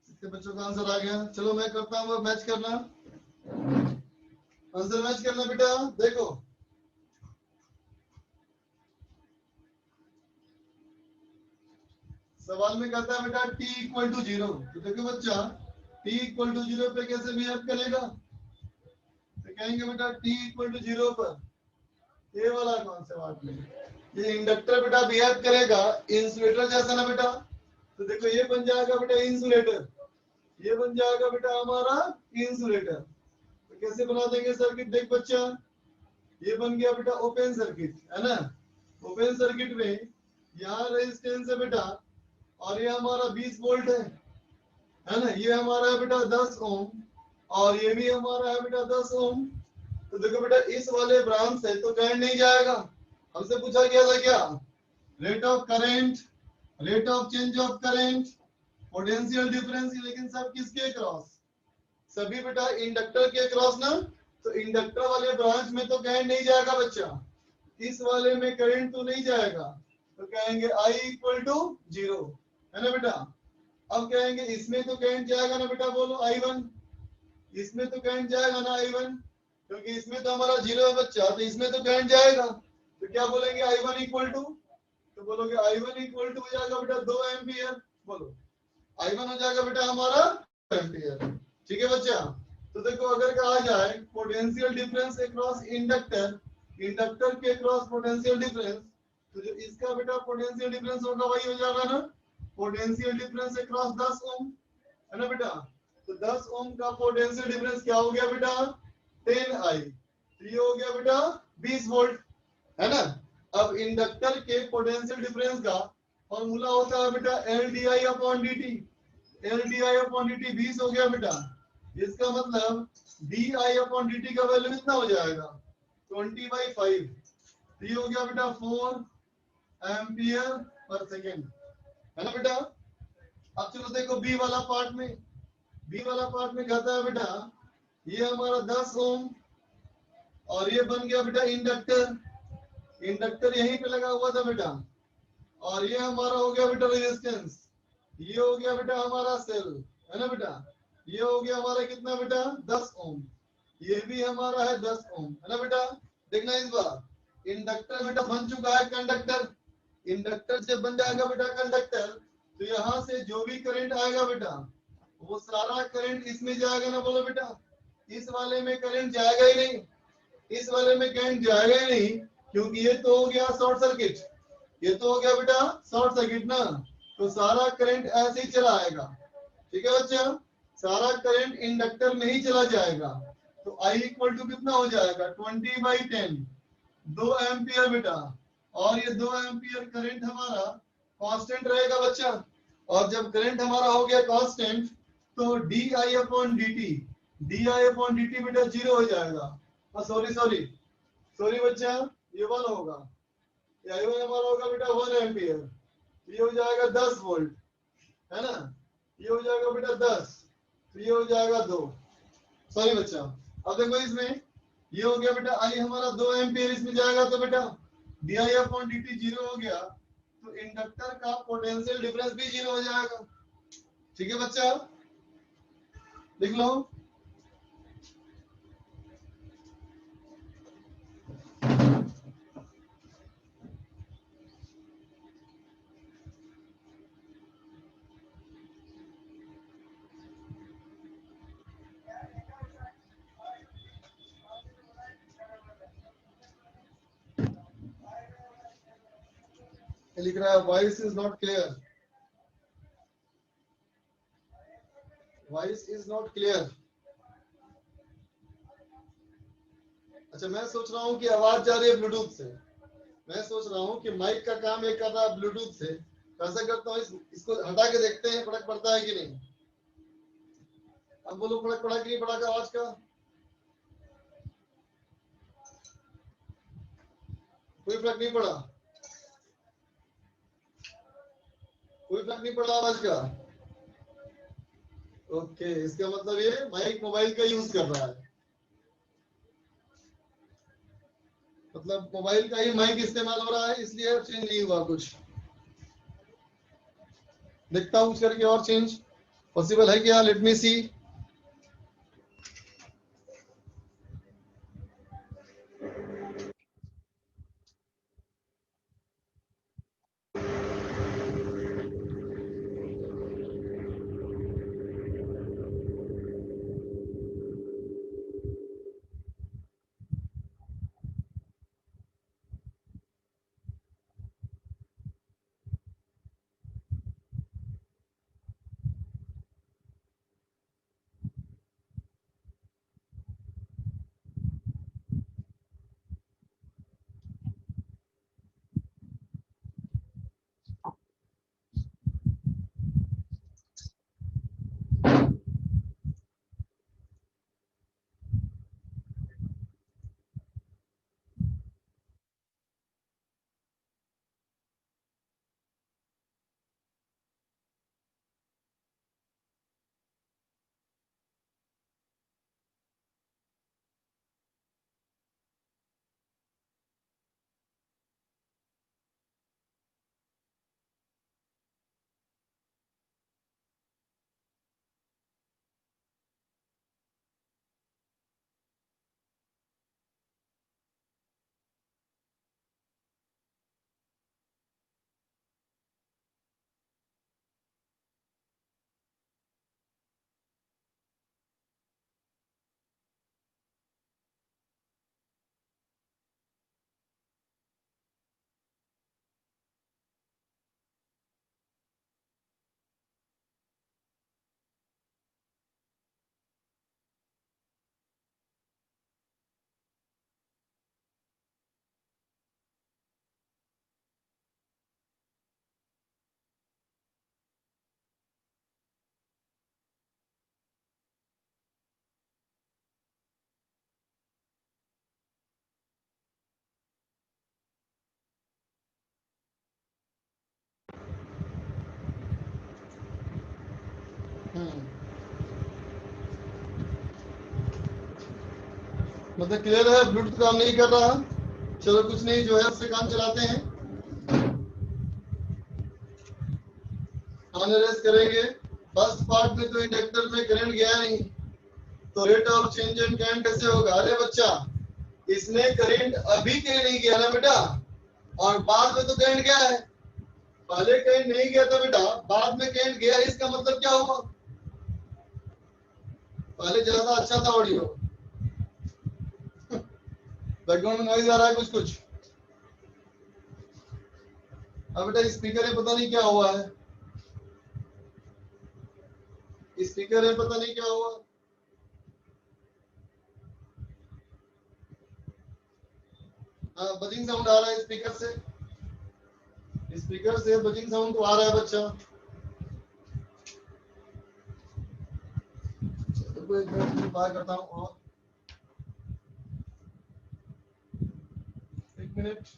कितने बच्चों का आंसर आ गया? चलो मैं करता हूँ, मैच करना, आंसर मैच करना बेटा। देखो सवाल में कहता है बेटा t इक्वल टू 0, तो देखो बच्चा t इक्वल टू 0 पे कैसे बिहेव करेगा? तो कहेंगे बेटा t इक्वल टू 0 पर ये वाला कौन सा बात में ये इंडक्टर बेटा बिहेव करेगा इंसुलेटर जैसा ना बेटा। तो देखो ये बन जाएगा बेटा इंसुलेटर, ये बन जाएगा बेटा हमारा इंसुलेटर। तो कैसे बना देंगे सर्किट? देख बच्चा ये बन गया बेटा ओपन सर्किट, है ना। ओपन सर्किट में यहाँ रेजिस्टेंस है बेटा और ये हमारा 20 वोल्ट है ना। ये हमारा है बेटा 10 ओम और ये भी हमारा है बेटा 10 ओम। तो देखो बेटा इस वाले ब्रांच से तो करंट नहीं जाएगा। हमसे पूछा गया था क्या? Rate of current, rate of change of current, potential difference, लेकिन सब किसके क्रॉस? सभी बेटा इंडक्टर के क्रॉस ना। तो इंडक्टर वाले ब्रांच में तो करंट नहीं जाएगा बच्चा, इस वाले में करंट तो नहीं जाएगा। तो कहेंगे I इक्वल टू 0, है ना बेटा। अब कहेंगे इसमें तो करंट जाएगा ना बेटा, बोलो I1। इसमें तो करंट जाएगा ना I1, क्योंकि इसमें तो हमारा 0 है बच्चा, तो इसमें तो करंट जाएगा। तो क्या बोलेंगे I1 इक्वल टू, तो बोलोगे I1 इक्वल टू हो जाएगा बेटा 2 एम्पियर। बोलो I1 हो जाएगा बेटा हमारा 2 एम्पियर। ठीक है बच्चा। तो देखो अगर कहा जाए potential difference across inductor, inductor के अक्रॉस पोटेंशियल डिफरेंस, तो जो इसका बेटा पोटेंशियल डिफरेंस होगा वही हो जाएगा ना पोटेंशियल डिफरेंस अक्रॉस 10 ओम, है ना बेटा। तो 10 ओम का पोटेंशियल डिफरेंस क्या हो गया बेटा? 10I। तो ये हो गया बेटा 20 वोल्ट, है ना। अब इंडक्टर के पोटेंशियल डिफरेंस का फॉर्मूला होता है बेटा LDI upon dt। LDI upon dt 20 हो गया बेटा, इसका मतलब DI अपॉन dt का वैल्यू कितना हो जाएगा? 20/5। तो ये हो गया बेटा 4 एम्पियर पर सेकेंड, है ना बेटा। अब चलो देखो बी वाला पार्ट में, बी वाला पार्ट में कहता है बेटा ये हमारा 10 ओम और ये बन गया बेटा इंडक्टर, इंडक्टर यहीं पे लगा हुआ था बेटा, और ये हमारा हो गया बेटा रेजिस्टेंस, ये हो गया बेटा हमारा सेल, है ना बेटा। ये हो गया हमारा कितना बेटा? 10 ओम। ये भी हमारा है 10 ओम, है ना बेटा। देखना इस बार इंडक्टर बेटा बन चुका है कंडक्टर। इंडक्टर जब बन जाएगा बेटा कंडक्टर, तो यहाँ से जो भी करंट आएगा बेटा वो सारा करंट इसमें जाएगा ना। बोलो बेटा इस वाले में करंट जाएगा ही नहीं, इस वाले में करंट जाएगा ही नहीं, क्योंकि ये तो हो गया शॉर्ट सर्किट, ये तो हो गया बेटा शॉर्ट सर्किट ना। तो सारा करंट ऐसे ही चला आएगा। ठीक है बच्चा, सारा करंट इंडक्टर में ही चला जाएगा। तो I इक्वल टू कितना हो जाएगा? 20/10, 2 एम्पियर बेटा। और ये 2 एम्पियर करंट हमारा कांस्टेंट रहेगा बच्चा। और जब करंट हमारा हो गया कांस्टेंट, तो DI upon dt, DI upon dt बेटा 0 हो जाएगा। सॉरी सॉरी सॉरी बच्चा, ये 1 होगा। I1 हमारा होगा बेटा 1 एम्पियर, ये हो जाएगा 10 वोल्ट, है ना। ये हो जाएगा बेटा 10, तो ये हो जाएगा 2। सॉरी बच्चा, अब देखो इसमें ये हो गया बेटा I हमारा 2 एम्पियर इसमें जाएगा, तो बेटा DI अपॉन dt 0 हो गया, तो इंडक्टर का पोटेंशियल डिफरेंस भी 0 हो जाएगा। ठीक है बच्चा, लिख लो। ये लिख रहा है voice is not clear, voice is not clear. अच्छा, मैं सोच रहा हूँ कि आवाज जा रही है ब्लूटूथ से, मैं सोच रहा हूँ कि माइक का काम ये कर रहा है ब्लूटूथ से। कैसे करता हूँ, इसको हटा के देखते हैं फर्क पड़ता है कि नहीं। अब बोलो फर्क पड़ा कि नहीं पड़ा आवाज का? कोई फर्क नहीं पड़ा, कोई फर्क नहीं पड़ा आवाज का। ओके, इसका मतलब ये माइक मोबाइल का यूज कर रहा है, मतलब मोबाइल का ही माइक इस्तेमाल हो रहा है, इसलिए चेंज नहीं हुआ कुछ। देखता हूँ कुछ करके और चेंज पॉसिबल है क्या, लेट मी सी। मतलब क्लियर है, ब्लूटूथ काम नहीं कर रहा। चलो कुछ नहीं, जो है उससे काम चलाते हैं। एनालाइज करेंगे। फर्स्ट पार्ट में तो इंडक्टर में करंट गया नहीं, तो rate of change in current कैसे होगा? अरे बच्चा, इसमें करंट अभी के नहीं गया ना बेटा, और बाद में तो करंट गया है। पहले करंट नहीं गया था बेटा, बाद में करंट गया, इसका मतलब क्या हुआ? पहले ज्यादा अच्छा था ऑडियो। बैकग्राउंड में नॉइज आ रहा है कुछ कुछ। अब बेटा स्पीकर है, पता नहीं क्या हुआ है, स्पीकर है पता नहीं क्या हुआ। हाँ, बजिंग साउंड आ रहा है स्पीकर से, स्पीकर से बजिंग साउंड तो आ रहा है बच्चा। तो एक मिनट बात करता हूँ और एक मिनट।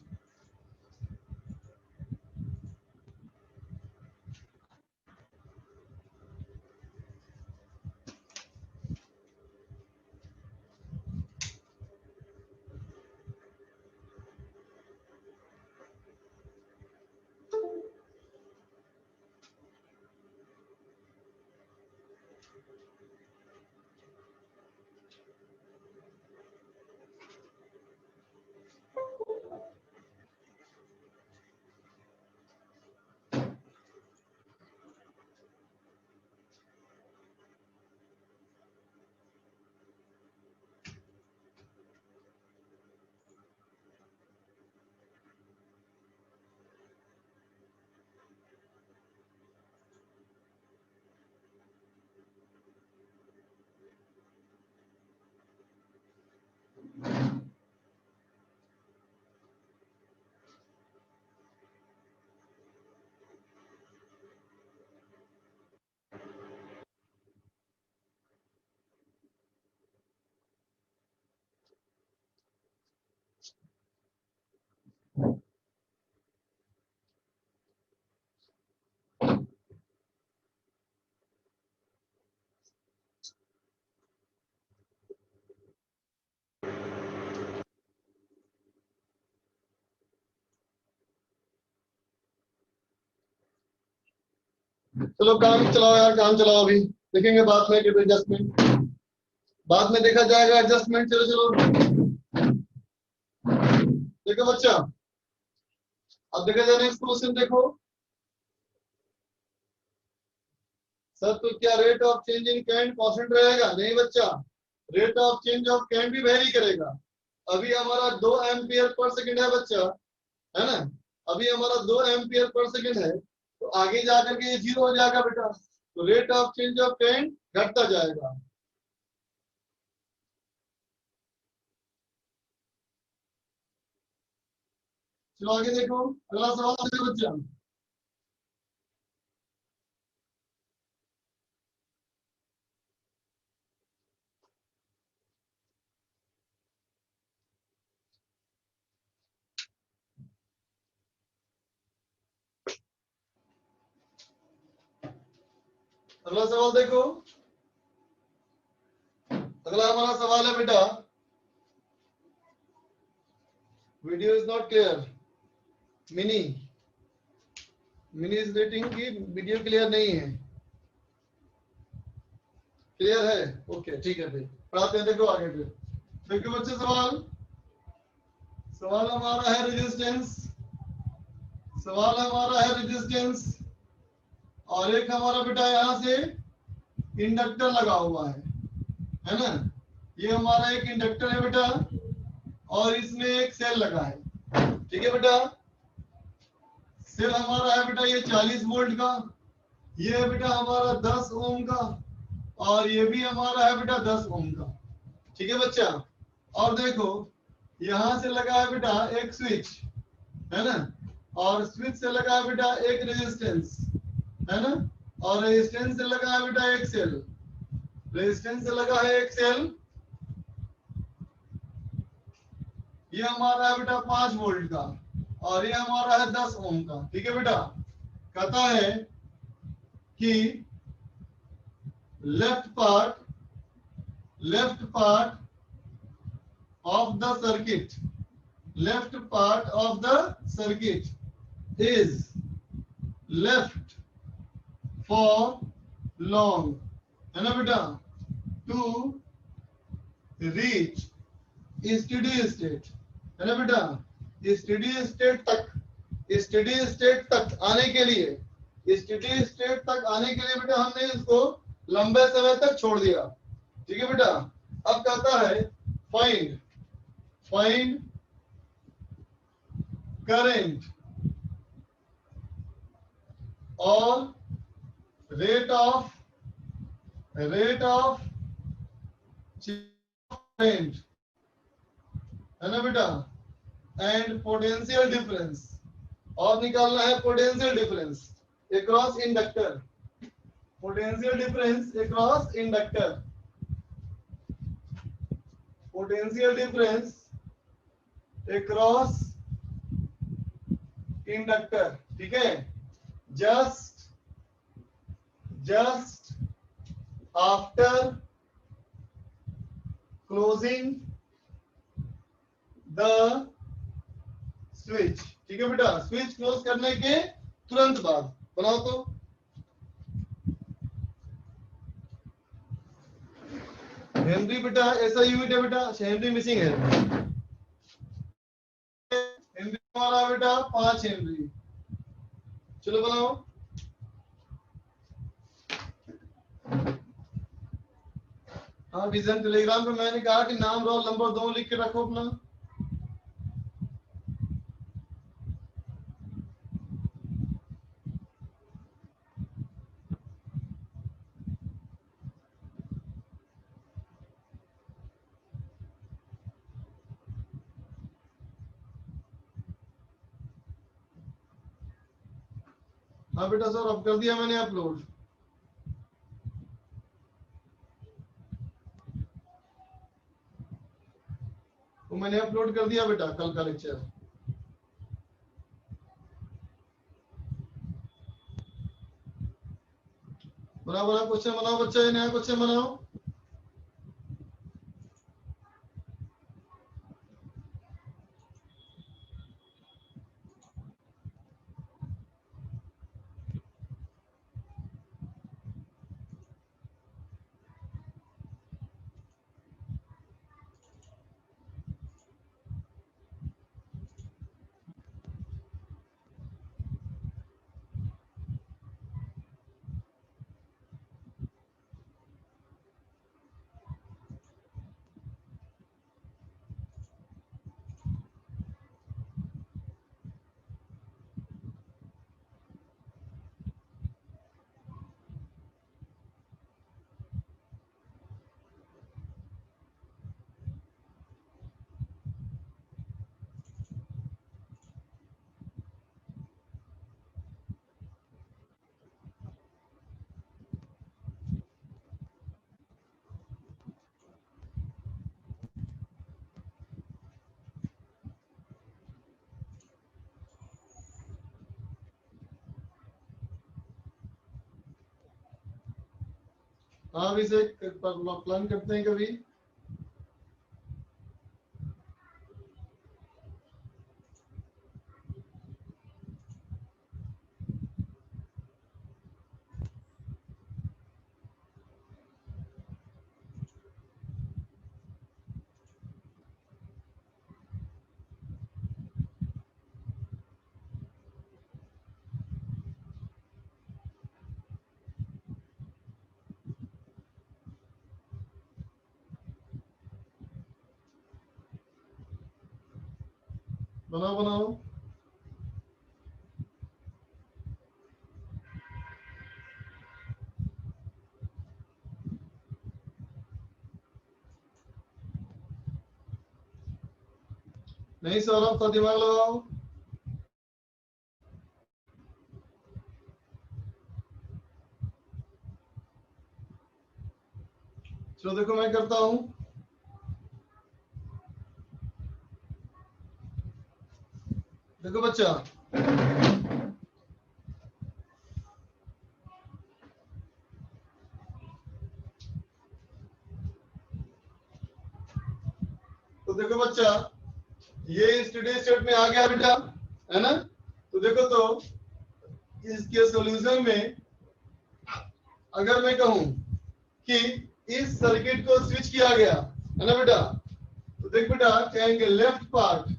चलो काम चलाओ यार, काम चलाओ, अभी देखेंगे बाद में एडजस्टमेंट, बाद में देखा जाएगा एडजस्टमेंट। चलो चलो देखो बच्चा, अब देखा जाए नेक्स्ट क्वेश्चन देखो। सर तो क्या rate of change in current constant रहेगा? नहीं बच्चा, rate of change of current भी वेरी करेगा। अभी हमारा 2 एम्पियर पर सेकंड है बच्चा, है ना? अभी हमारा 2 एम्पियर पर सेकंड है, तो आगे जाकर के ये 0 हो जाएगा बेटा, तो rate of change of current घटता जाएगा। चलो आगे देखो, अगला सवाल देखो बच्चा। अगला सवाल देखो, अगला हमारा सवाल है बेटा, video is not clear. Mini mini is rating की वीडियो क्लियर नहीं है। क्लियर है? ओके ठीक है, फिर पढ़ाते हैं, देखो आगे फिर देखो बच्चे सवाल। सवाल हमारा है रेजिस्टेंस, सवाल हमारा है रेजिस्टेंस, और एक हमारा बेटा यहाँ से इंडक्टर लगा हुआ है ना? ये हमारा एक इंडक्टर है बेटा, और इसमें एक सेल लगा है, ठीक है बेटा? सेल हमारा है बेटा ये 40 वोल्ट का, ये है बेटा हमारा 10 ओम का, और ये भी हमारा है बेटा 10 ओम का, ठीक है बच्चा? और देखो यहां से लगा है बेटा एक स्विच, है ना? और स्विच से लगा है बेटा एक रेजिस्टेंस, है ना? और रेजिस्टेंस से लगा है बेटा एक सेल, रेजिस्टेंस से लगा है एक सेल। ये हमारा है बेटा 5 वोल्ट का, और ये हमारा है 10 ओम का, ठीक है बेटा? कहता है कि left part of the circuit, left part of the circuit is left for long, है ना बेटा? to reach steady state, है ना बेटा? steady state तक, steady state तक आने के लिए, steady state तक आने के लिए बेटा हमने इसको लंबे समय तक छोड़ दिया, ठीक है बेटा? अब कहता है फाइंड current और rate of current, है ना बेटा? एंड पोटेंशियल डिफरेंस, और निकालना है potential difference across inductor, potential difference across inductor, potential difference across inductor, ठीक है? Just after closing the switch, ठीक है बेटा? स्विच क्लोज करने के तुरंत बाद। बनाओ तो, हेनरी बेटा ऐसा यूनिट है बेटा, हेनरी मिसिंग है, हेनरी हमारा बेटा 5 हेनरी। चलो बनाओ, हाँ विजन टेलीग्राम पे मैंने कहा कि नाम रोल नंबर 2 लिख के रखो अपना। हाँ बेटा सर अब कर दिया मैंने अपलोड। तो मैंने अपलोड कर दिया बेटा कल का लेक्चर। बनाओ बनाओ क्वेश्चन बनाओ बच्चा, नया क्वेश्चन बनाओ। हाँ अभी से प्लान करते हैं कभी। बनाओ बनाओ। नहीं सौरभ का दिमाग लगाओ। चलो देखो मैं करता हूं। देखो बच्चा, तो देखो बच्चा, ये स्टडी स्टेट में आ गया बेटा, है ना। तो देखो तो इसके सॉल्यूशन में अगर मैं कहूं कि इस सर्किट को स्विच किया गया, है ना बेटा, तो देख बेटा कहेंगे left part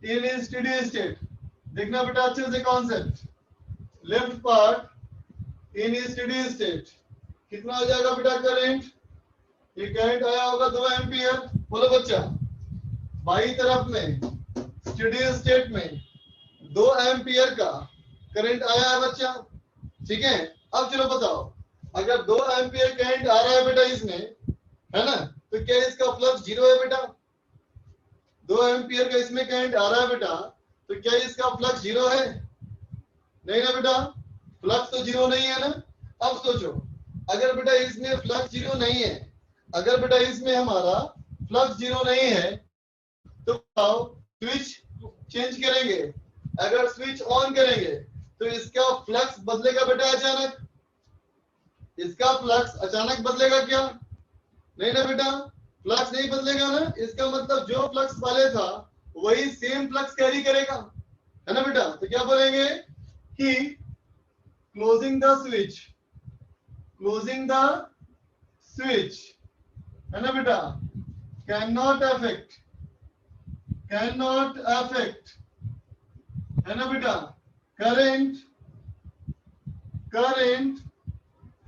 in steady state. देखना बेटा अच्छे से concept, left part in steady state कितना हो जाएगा बेटा करंट। ये करंट आया होगा 2 एम्पियर। बोलो बच्चा, बाई तरफ में स्टडी स्टेट में 2 एम्पियर का करंट आया है बच्चा, ठीक है। अब चलो बताओ, अगर 2 एम्पियर करंट आ रहा है बेटा इसमें, है ना, तो क्या इसका फ्लक्स जीरो है बेटा। 2 एम्पियर का इसमें करंट आ रहा है बेटा, तो क्या इसका फ्लक्स जीरो है। नहीं ना बेटा, फ्लक्स तो जीरो नहीं है ना। अब सोचो, अगर बेटा इसमें फ्लक्स जीरो नहीं है, अगर बेटा इसमें हमारा फ्लक्स जीरो नहीं है, तो स्विच चेंज करेंगे, अगर स्विच ऑन करेंगे तो इसका फ्लक्स बदलेगा बेटा अचानक। इसका फ्लक्स अचानक बदलेगा क्या। नहीं ना बेटा, फ्लक्स नहीं बदलेगा ना। इसका मतलब जो फ्लक्स पहले था वही सेम फ्लक्स कैरी करेगा, है ना बेटा। तो क्या बोलेंगे कि क्लोजिंग द स्विच, है ना बेटा, कैन नॉट अफेक्ट, है ना बेटा, करंट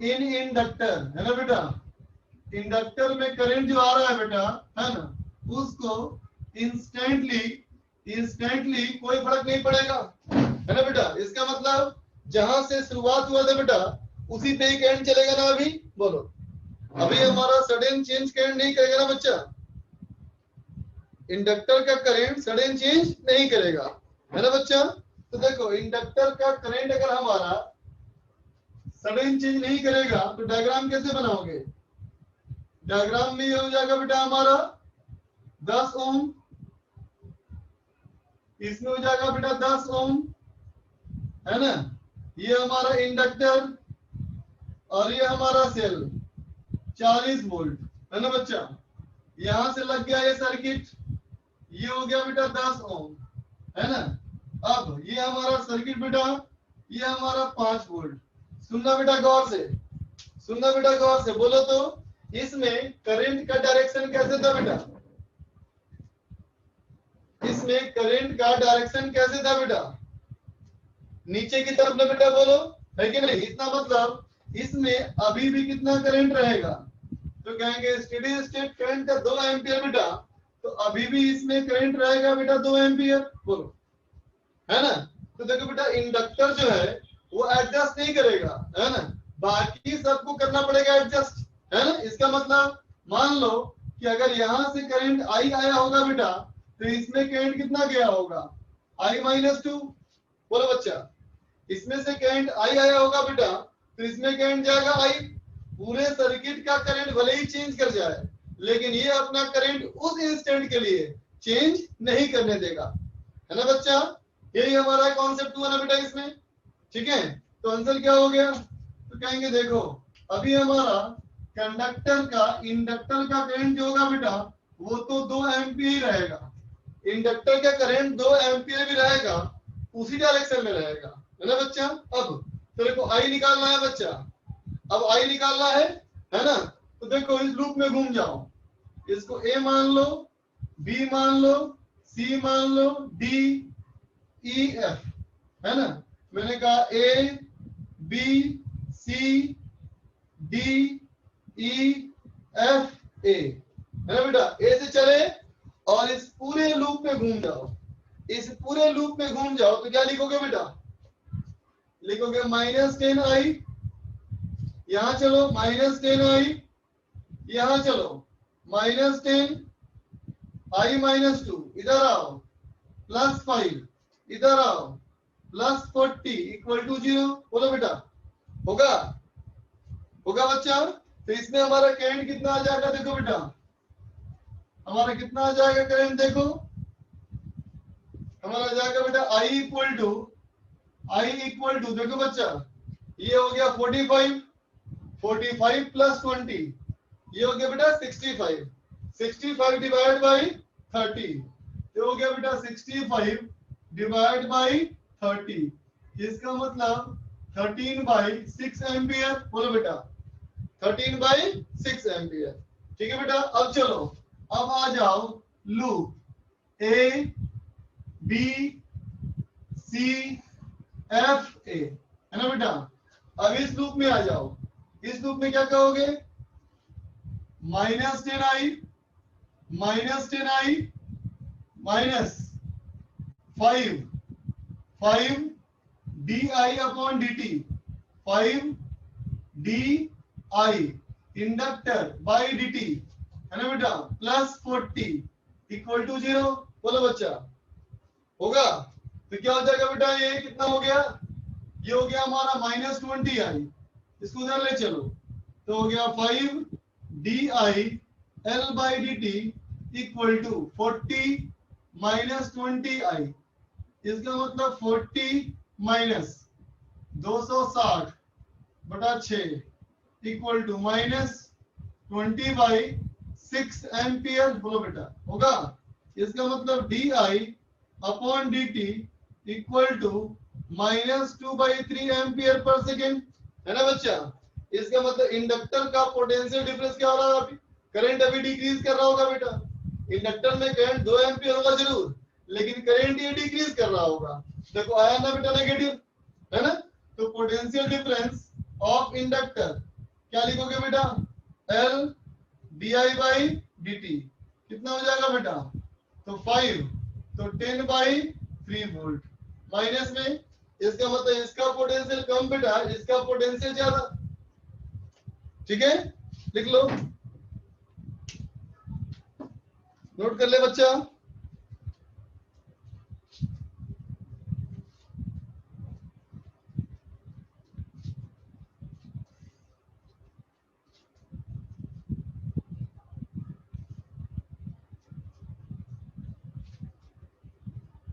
इन इंडक्टर, है ना बेटा। इंडक्टर में करंट जो आ रहा है बेटा, है ना, उसको इंस्टेंटली कोई फर्क नहीं पड़ेगा, है ना बेटा। इसका मतलब जहां से शुरुआत हुआ था बेटा उसी पे ही करंट चलेगा ना। अभी बोलो, अभी हमारा सडन चेंज करंट नहीं करेगा ना बच्चा। इंडक्टर का करंट सडन चेंज नहीं करेगा, है ना बच्चा। तो देखो इंडक्टर का करंट अगर हमारा सडन चेंज नहीं करेगा तो डायग्राम कैसे बनाओगे। डायग्राम में ये हो जाएगा बेटा हमारा 10 ओम, इसमें हो जाएगा बेटा 10 ओम, है ना। ये हमारा इंडक्टर और ये हमारा सेल 40 वोल्ट, है ना बच्चा। यहां से लग गया ये सर्किट, ये हो गया बेटा 10 ओम, है ना। अब ये हमारा सर्किट बेटा, ये हमारा 5 वोल्ट। सुनना बेटा गौर से, सुनना बेटा गौर से। बोलो तो इसमें करंट का डायरेक्शन कैसे था बेटा, इसमें करंट का डायरेक्शन कैसे था बेटा, नीचे की तरफ ना बेटा, बोलो है कि नहीं। इतना मतलब इसमें अभी भी कितना करंट रहेगा, तो कहेंगे स्टेडी स्टेट करंट का 2 एम्पियर बेटा, तो अभी भी इसमें करंट रहेगा बेटा 2 एम्पियर, बोलो, है ना। तो देखो बेटा इंडक्टर जो है वो एडजस्ट नहीं करेगा, है ना, बाकी सबको करना पड़ेगा एडजस्ट, है ना। इसका मतलब मान लो कि अगर यहां से करंट आई आया होगा बेटा, तो इसमें करंट कितना गया होगा, I-2। बोलो बच्चा, इसमें से करंट आई आया होगा बेटा, तो इसमें करंट जाएगा आई। पूरे सर्किट का करंट भले ही चेंज कर जाए, लेकिन ये अपना करंट उस इंस्टेंट के लिए चेंज नहीं करने देगा, है ना बच्चा। यही हमारा कॉन्सेप्ट हुआ ना बेटा इसमें, ठीक है। तो आंसर क्या हो गया, तो कहेंगे देखो अभी हमारा कंडक्टर का इंडक्टर का करंट जो होगा बेटा वो तो 2 एम्पियर ही रहेगा। इंडक्टर का करंट 2 एम्पियर भी रहेगा, उसी डायरेक्शन में रहेगा, है ना बच्चा। अब तेरे को आई निकालना है बच्चा, अब आई निकालना है ना। तो देखो इस लूप में घूम जाओ, इसको ए मान लो, बी मान लो, सी मान लो, डी ई एफ, है ना। मैंने कहा A B C D E F A, है ना बेटा। ए से चले और इस पूरे लूप में घूम जाओ, इस पूरे लूप में घूम जाओ तो क्या लिखोगे बेटा, लिखोगे -10i, यहां चलो -10i, यहां चलो -10 i -2, इधर आओ +5, इधर आओ +40 = 0। बोलो बेटा होगा, होगा बच्चा। तो इसमें हमारा करंट कितना आ जाएगा, देखो बेटा हमारा कितना आ जाएगा करंट, देखो हमारा आ जाएगा बेटा I इक्वल टू देखो बच्चा ये हो गया 45 + 20, ये हो गया बेटा 65, 65 डिवाइड बाई 30, ये हो गया बेटा 65 डिवाइड बाई 30, इसका मतलब 13/6 एम्पियर। बोलो बेटा 13/6 एम्पियर, ठीक है बेटा। अब चलो अब आ जाओ loop A B C F A, है ना बेटा। अब इस लूप में आ जाओ, इस लूप में क्या कहोगे, -10i -5 di/dt, 5 di inductor by dt, है ना बेटा, +40 = 0। बोलो बच्चा होगा। तो क्या हो जाएगा बेटा, ये कितना हो गया, ये हो गया हमारा -20i, इसको उधर ले चलो तो हो गया 5 di/dt = 40 - 20i, इसका मतलब 40 - 260/6 = -20/6 एम्पियर। बोलो बेटा होगा। इसका मतलब di/dt = -2/3 एम्पियर पर सेकेंड, है ना बच्चा। इसका मतलब इंडक्टर का पोटेंशियल डिफरेंस क्या हो रहा है, अभी करंट अभी डिक्रीज कर रहा होगा बेटा। इंडक्टर में करंट 2 एम्पियर होगा जरूर, लेकिन करंट ये डिक्रीज कर रहा होगा। देखो आया ना बेटा नेगेटिव, है ना। तो पोटेंशियल डिफरेंस ऑफ इंडक्टर क्या लिखोगे बेटा, L di/dt कितना हो जाएगा बेटा, तो 5, तो 10/3 वोल्ट माइनस में, इसका मतलब इसका पोटेंशियल कम बेटा, इसका पोटेंशियल ज्यादा, ठीक है। लिख लो, नोट कर ले बच्चा।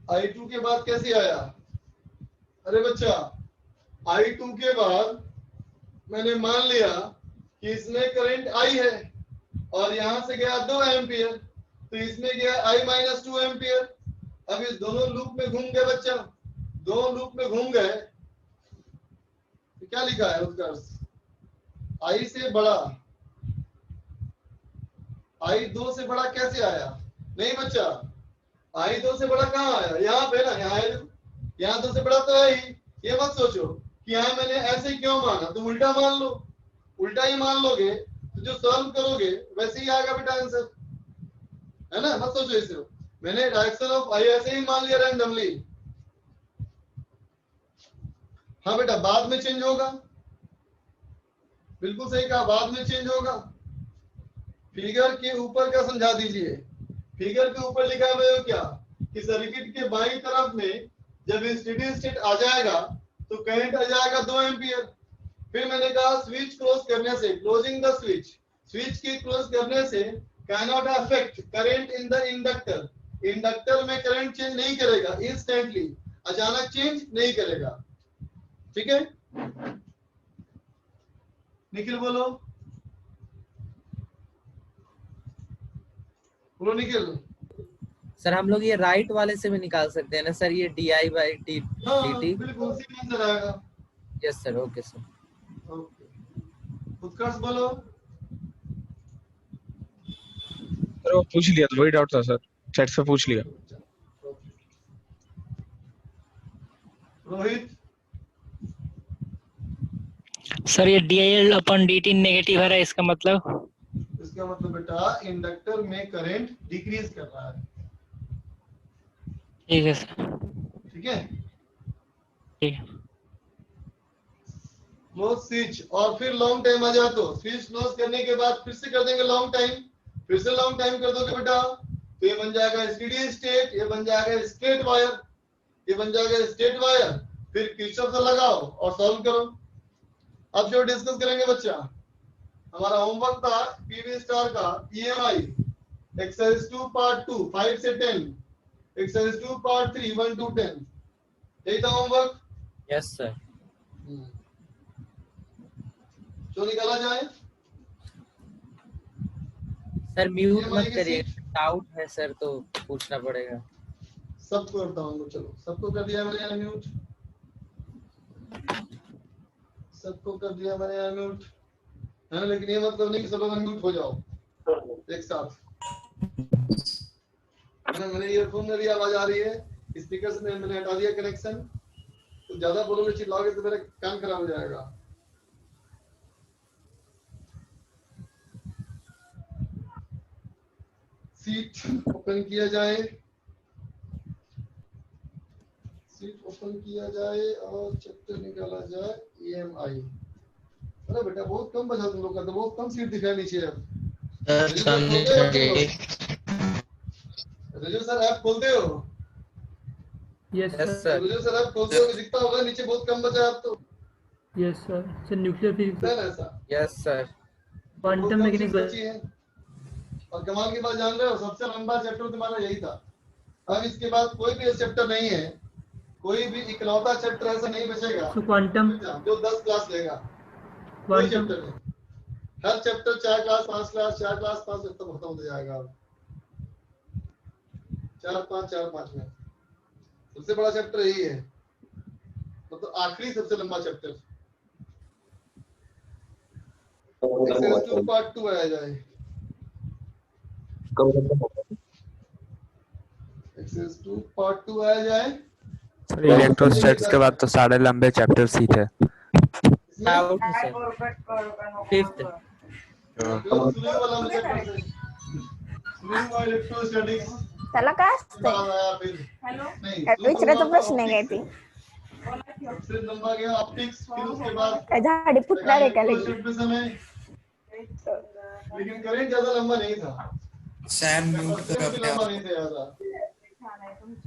I2 के बाद कैसे आया, अरे बच्चा I2 के बाद मैंने मान लिया कि इसमें करंट I है और यहां से गया 2 एम्पियर, तो इसमें गया I -2 एम्पियर। अब इस दोनों लूप में घूम गए बच्चा, दोनों लूप में घूम गए तो क्या लिखा है उत्कर्ष, I से बड़ा, I 2 से बड़ा कैसे आया, नहीं बच्चा I 2 से बड़ा कहाँ आया, यहाँ पे ना, यहाँ 2 से बड़ा तो है ही। ये मत सोचो कि यहाँ मैंने ऐसे क्यों माना, तुम उल्टा मान लो, उल्टा ही मान लोगे तो जो सॉल्व करोगे वैसे ही आएगा बेटा आंसर, है ना। मत सोचो इसे, मैंने डायरेक्शन ऑफ I ऐसे ही मान लिया रैंडमली। हाँ बेटा बाद में चेंज होगा, बिल्कुल सही कहा, बाद में चेंज होगा। फिगर के ऊपर का समझा दीजिए, फिगर के ऊपर लिखा है क्या कि सर्किट के बाईं तरफ में जब स्टेडी स्टेट आ जाएगा तो करंट आ जाएगा 2 एम्पियर। फिर मैंने कहा स्विच क्लोज करने से, क्लोजिंग द स्विच, स्विच की क्लोज करने से can not affect current in the inductor, inductor में करंट चेंज नहीं करेगा इंस्टेंटली, अचानक चेंज नहीं करेगा, ठीक है। निखिल बोलो बोलो निखिल। सर हम लोग ये राइट वाले से भी निकाल सकते हैं ना सर, ये DI बाई हाँ DT? बिल्कुल उसी में आंसर आएगा। Yes sir, okay sir. Okay Utkarsh बोलो। सर वो पूछ लिया तो वही डाउट था सर, चैट से पूछ लिया। रोहित। सर ये DIL अपन DT नेगेटिव है, इसका मतलब? इसका मतलब बेटा इंडक्टर में करंट डिक्रीज कर रहा है। ठीक है सर। ठीक है ठीक है। क्लोज स्विच और फिर लॉन्ग टाइम आ जाए तो स्विच क्लोज करने के बाद फिर से कर देंगे लॉन्ग टाइम, फिर से लॉन्ग टाइम कर दोगे बेटा तो ये बन जाएगा स्टेडी स्टेट, ये बन जाएगा स्ट्रेट वायर, ये बन जाएगा स्ट्रेट वायर। फिर किरचॉफ से लगाओ और सॉल्व करो। अब जो डिस्कस करेंगे बच्चा, हमारा होमवर्क था पीवी स्टार का EMI एक्सरसाइज 2 पार्ट 2 5 से 10, एक्सरसाइज 2 पार्ट 3 1 to 10, यही था होमवर्क। Yes sir. जो निकाला जाए सर म्यूट EMI मत की करिए, सीट डाउट है सर तो पूछना पड़ेगा। सबको करता हूँ। चलो सबको कर दिया मैंने अनम्यूट, सबको कर दिया मैंने अनम्यूट है ना, लेकिन ये मतलब नहीं कि सब लोग अनम्यूट हो जाओ एक साथ है ना। मैंने ईयरफोन में भी आवाज आ रही है, स्पीकर से मैंने हटा दिया कनेक्शन, तो ज्यादा बोलोगे चिल्लाओगे तो मेरा कान खराब हो जाएगा। सीट ओपन किया जाए, सीट ओपन किया जाए और चैप्टर निकाला जाए EMI। अरे बेटा बहुत कम बचा तुम लोग का, तो बहुत कम सीट दिखाई नीचे। अब रजू सर ऐप खोलते हो? Yes yes sir. Sir. Raju sir app खोलते हो, दिखता होगा नीचे बहुत कम बचा है अब तो, yes sir. Sir nuclear physics, है ना ऐसा? Yes sir. बहुत क्वांटम कम मैकेनिक्स सीट बची है। और कमाल की बात जान रहे हो, सबसे लंबा चैप्टर तुम्हारा यही था। अब इसके बाद कोई भी चैप्टर नहीं है, कोई भी इकलौता चैप्टर ऐसा नहीं बचेगा सो क्वांटम, जो 10 क्लास लेगा। कोई क्वांटम चैप्टर नहीं, हर चैप्टर 4 क्लास 5 क्लास 4 क्लास 5 तक खत्म हो जाएगा। अब 4 5 में सबसे बड़ा चैप्टर यही है, मतलब आखिरी सबसे लंबा चैप्टर। एक्सरसाइज 2 पार्ट 2 आया जाए। एक्सरसाइज 2 पार्ट 2 आया जाए। सर इलेक्ट्रोस्टैटिक्स के बाद तो सारे लंबे चैप्टर्स ही थे। इसमें डाउट है सर। फिफ्थ। शुरू वाला में चैप्टर से शुरू हुआ इलेक्ट्रोस्टैटिक्स, त्याला काय असते? बाद आया फिर नहीं विचारायचा प्रश्न आहे काय ते? सबसे लंबा गया ऑप्टिक्स, फिर उसके बाद काय झाडी फुटणार आहे का लगी? इलेक्ट्रोस्टैटिक्स में, लेकिन करंट ज्यादा लंबा नहीं था। सैम म्यूट कर अपने आप, लंबा नहीं था ज्यादा।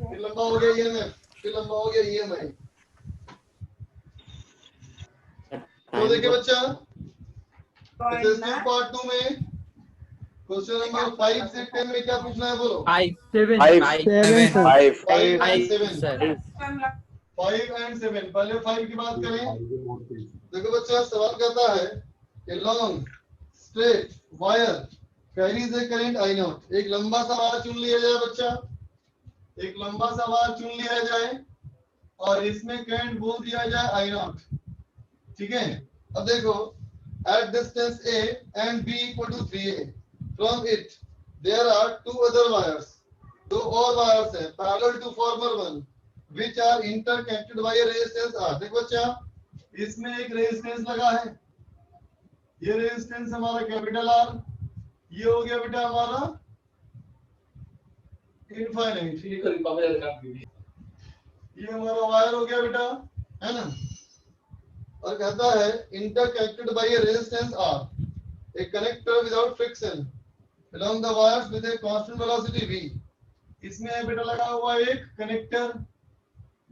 फिर लंबा हो गया EMF, फिर लंबा हो गया EMI। तो देखिए बच्चा एक्सरसाइज पार्ट 2 में क्वेश्चन नंबर 5 से 10 में क्या पूछना है बोलो? 5 7 5 and 7 सर। 5 and 7। पहले 5 की बात करें। देखो बच्चा सवाल कहता है कि लॉन्ग स्ट्रेट वायर कैरीज ए करंट I0। एक लंबा सा वायर चुन लिया जाए बच्चा, एक लंबा सा वायर चुन लिया जाए और इसमें करंट बोल दिया जाए I0। ठीक है, अब देखो at distance A and B equal to 3A, from it there are two other wires, दो और वायर्स हैं parallel to former one which are interconnected by a resistance R। देखो बच्चा इसमें एक रेजिस्टेंस लगा है, ये रेजिस्टेंस हमारा कैपिटल R, ये हो गया बेटा हमारा इनफाइनाइट, ये हमारा वायर हो गया बेटा, है ना। और कहता है interconnected by a resistance R, a connector without friction along the wires with a constant velocity V। इसमें है बेटा लगा हुआ एक कनेक्टर,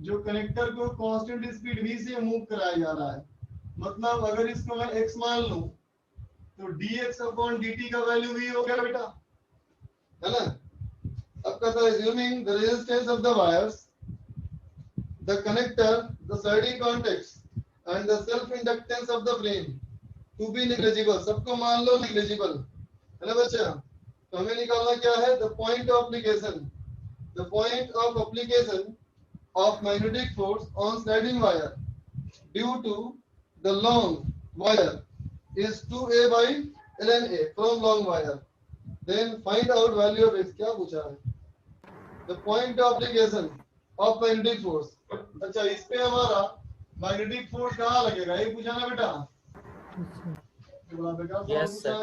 जो कनेक्टर को कांस्टेंट स्पीड V से मूव कराया जा रहा है। मतलब अगर इसको मैं x मान लूं तो dx/dt का वैल्यू V हो गया बेटा, है ना। अब कहता है assuming the resistance of the wires, the connector, the sliding contacts and the self inductance of the frame to be negligible, सबको मान लो निग्लिजिबल, है ना बच्चा। तो हमें निकालना क्या है, the point of application, the point of application of magnetic force on sliding wire due to the long wire is 2a by ln a from long wire, then find out value of x। क्या पूछा है, the point of application of magnetic force. अच्छा, इस पे हमारा magnetic force कहाँ लगेगा, ये पूछा ना बेटा। Yes, sir.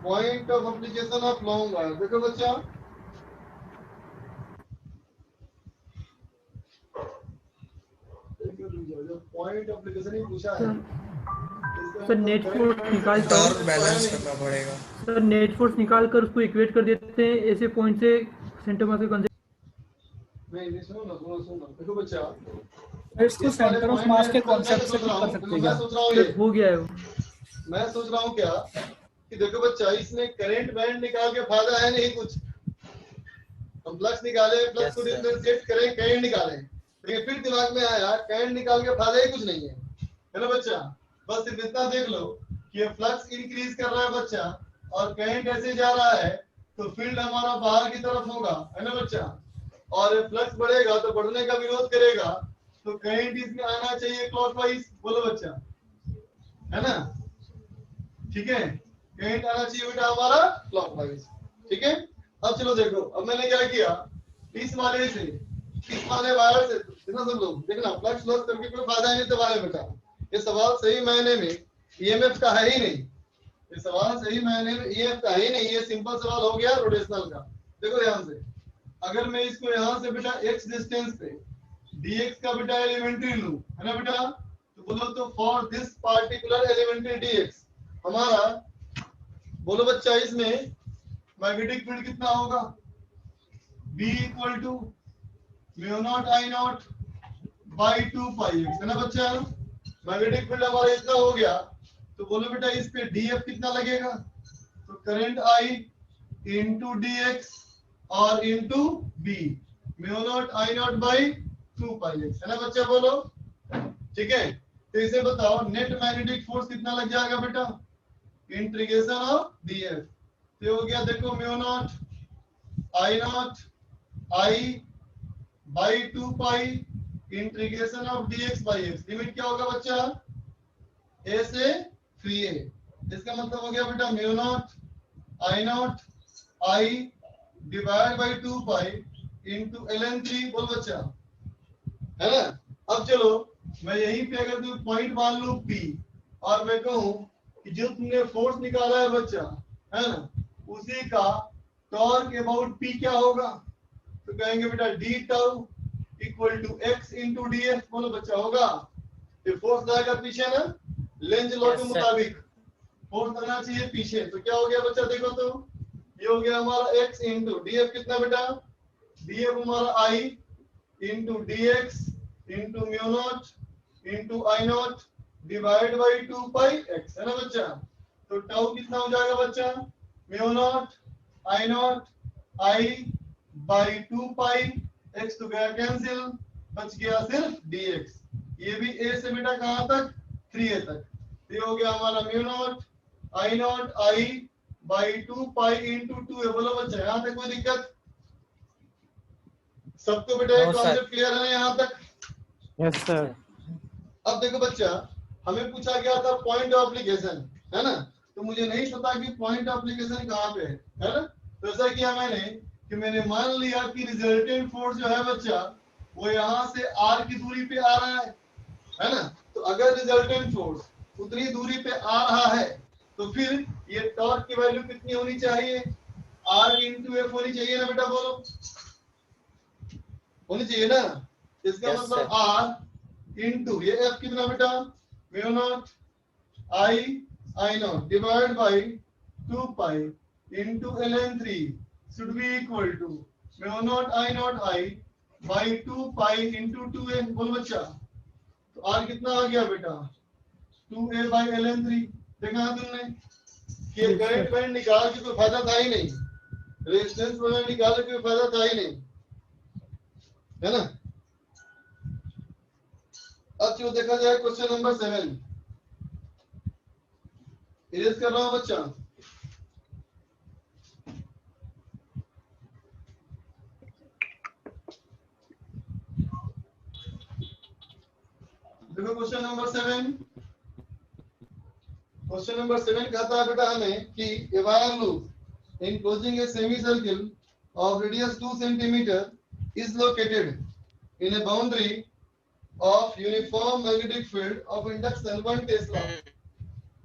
Point of application of long wire, देखो बच्चा पॉइंट एप्लीकेशन ही पूछा है। सर नेट फोर्स निकाल टॉर्क कर, बैलेंस करना पड़ेगा। सर नेट फोर्स निकाल कर उसको इक्वेट कर देते हैं ऐसे पॉइंट से सेंटर मास के कॉन्सेप्ट। नहीं सुनो, देखो बच्चा इसको सेंटर ऑफ मास के कॉन्सेप्ट से कर सकते हैं। मैं सोच रहा हूँ ये, हो गया है वो। मैं सोच रहा हूँ क्या कि देखो बच्चा, इसमें करंट बैंड निकाल के फायदा है नहीं कुछ। हम फ्लक्स निकाले, फ्लक्स को डिफरेंशिएट करें, करंट निकाले, लेकिन फिर दिमाग में आया करंट निकाल के फायदा ही कुछ नहीं है ना बच्चा। बस सिर्फ इतना देख लो कि ये फ्लक्स इंक्रीज कर रहा है बच्चा और करंट ऐसे जा रहा है, तो फील्ड हमारा बाहर की तरफ होगा, है ना बच्चा। और फ्लक्स बढ़ेगा तो बढ़ने का विरोध करेगा, तो करंट इसमें आना चाहिए क्लॉकवाइज, बोलो बच्चा, है ना। ठीक है, करंट आना चाहिए बेटा हमारा क्लॉकवाइज। ठीक है, अब चलो देखो, अब मैंने क्या किया, इस वाले से, इस वाले वायर से, इतना सब लोग देखना, फ्लक्स लॉस करके कोई फायदा नहीं दबाने बेटा। ये सवाल सही मायने में ईएमएफ का है ही नहीं, ये सवाल सही मायने में ईएमएफ का है ही नहीं, ये सिंपल सवाल हो गया रोटेशनल का। देखो ध्यान से, अगर मैं इसको यहाँ से बेटा x डिस्टेंस पे dx का बेटा एलिमेंट्री लूं, है ना बेटा, तो बोलो तो for this particular elementary dx हमारा, बोलो बच्चा, इसमें मैग्नेटिक फील्ड कितना होगा, b equal to mu naught I naught by 2 pi x, है ना बच्चा। मैग्नेटिक फील्ड हमारा इतना हो गया, तो बोलो बेटा इस पे df कितना लगेगा, तो करंट I इंटू dx और into b, mu naught I naught by 2 pi x, है ना बच्चा, बोलो। ठीक है, तो इसे बताओ नेट मैग्नेटिक फोर्स कितना लग जाएगा बेटा, इंटीग्रेशन ऑफ df, तो हो गया देखो mu naught I by 2 pi integration of dx by x, limit क्या होगा बच्चा, a से 3a, इसका मतलब हो गया बेटा mu naught I divide by 2 pi into ln3, बोल बच्चा, है ना। अब चलो मैं यहीं पे अगर तुम पॉइंट मान लूं P और मैं कहूं कि जो तुमने फोर्स निकाला है बच्चा, है ना, उसी का टॉर्क अबाउट P क्या होगा, तो कहेंगे बेटा d tau equal to x into df, बोलो बच्चा, होगा। ये फोर्स जाएगा पीछे ना, लेंज लॉ के मुताबिक फोर्स आना चाहिए पीछे, तो क्या हो गया बच्चा, देखो तो ये हो गया हमारा x इंटू df, कितना बेटा, df हमारा I into dx into mu naught into I not divide by 2 pi x, है ना बच्चा। तो टाउ कितना हो जाएगा बच्चा, mu naught I by 2 pi x तो गया कैंसिल, बच गया सिर्फ dx। ये भी a से बेटा कहां तक, 3a तक, ये हो गया हमारा mu naught I by 2 pi into 2a, बोलो बच्चा, यहाँ तक कोई दिक्कत, सबको बेटा ये कॉन्सेप्ट क्लियर है यहाँ तक। Yes sir. अब देखो बच्चा, हमें पूछा गया था पॉइंट ऑफ एप्लीकेशन, है ना, तो मुझे नहीं पता कि पॉइंट ऑफ एप्लीकेशन कहाँ पे है ना। तो ऐसा किया मैंने मान लिया कि रिजल्टेंट फोर्स जो है बच्चा वो यहाँ से r की दूरी पे आ रहा है ना। तो अगर रिजल्टेंट फोर्स उतनी दूरी पे आ रहा है तो फिर ये टॉर्क की वैल्यू कितनी होनी चाहिए, r इंटू एफ होनी चाहिए ना बेटा, बोलो, होनी चाहिए ना। इसका मतलब r इंटू ये f कितना बेटा, mu naught I not divide by 2 pi into ln3 should be equal to mu naught I by 2 pi into 2a, बोल बच्चा। तो r कितना आ गया बेटा, 2a by ln3। देखा तुमने कि करंट बैंड निकाल के कोई फायदा था ही नहीं, रेजिस्टेंस बैंड निकाल के कोई फायदा था ही नहीं, है ना। अब जो देखा जाए क्वेश्चन नंबर 7, इरेज कर रहा हूं बच्चा। देखो क्वेश्चन नंबर 7। क्वेश्चन नंबर 7 कहता है बेटा हमें कि a wire loop enclosing a semicircle of radius 2 centimeter is located in a boundary of uniform magnetic field of induction 1 Tesla.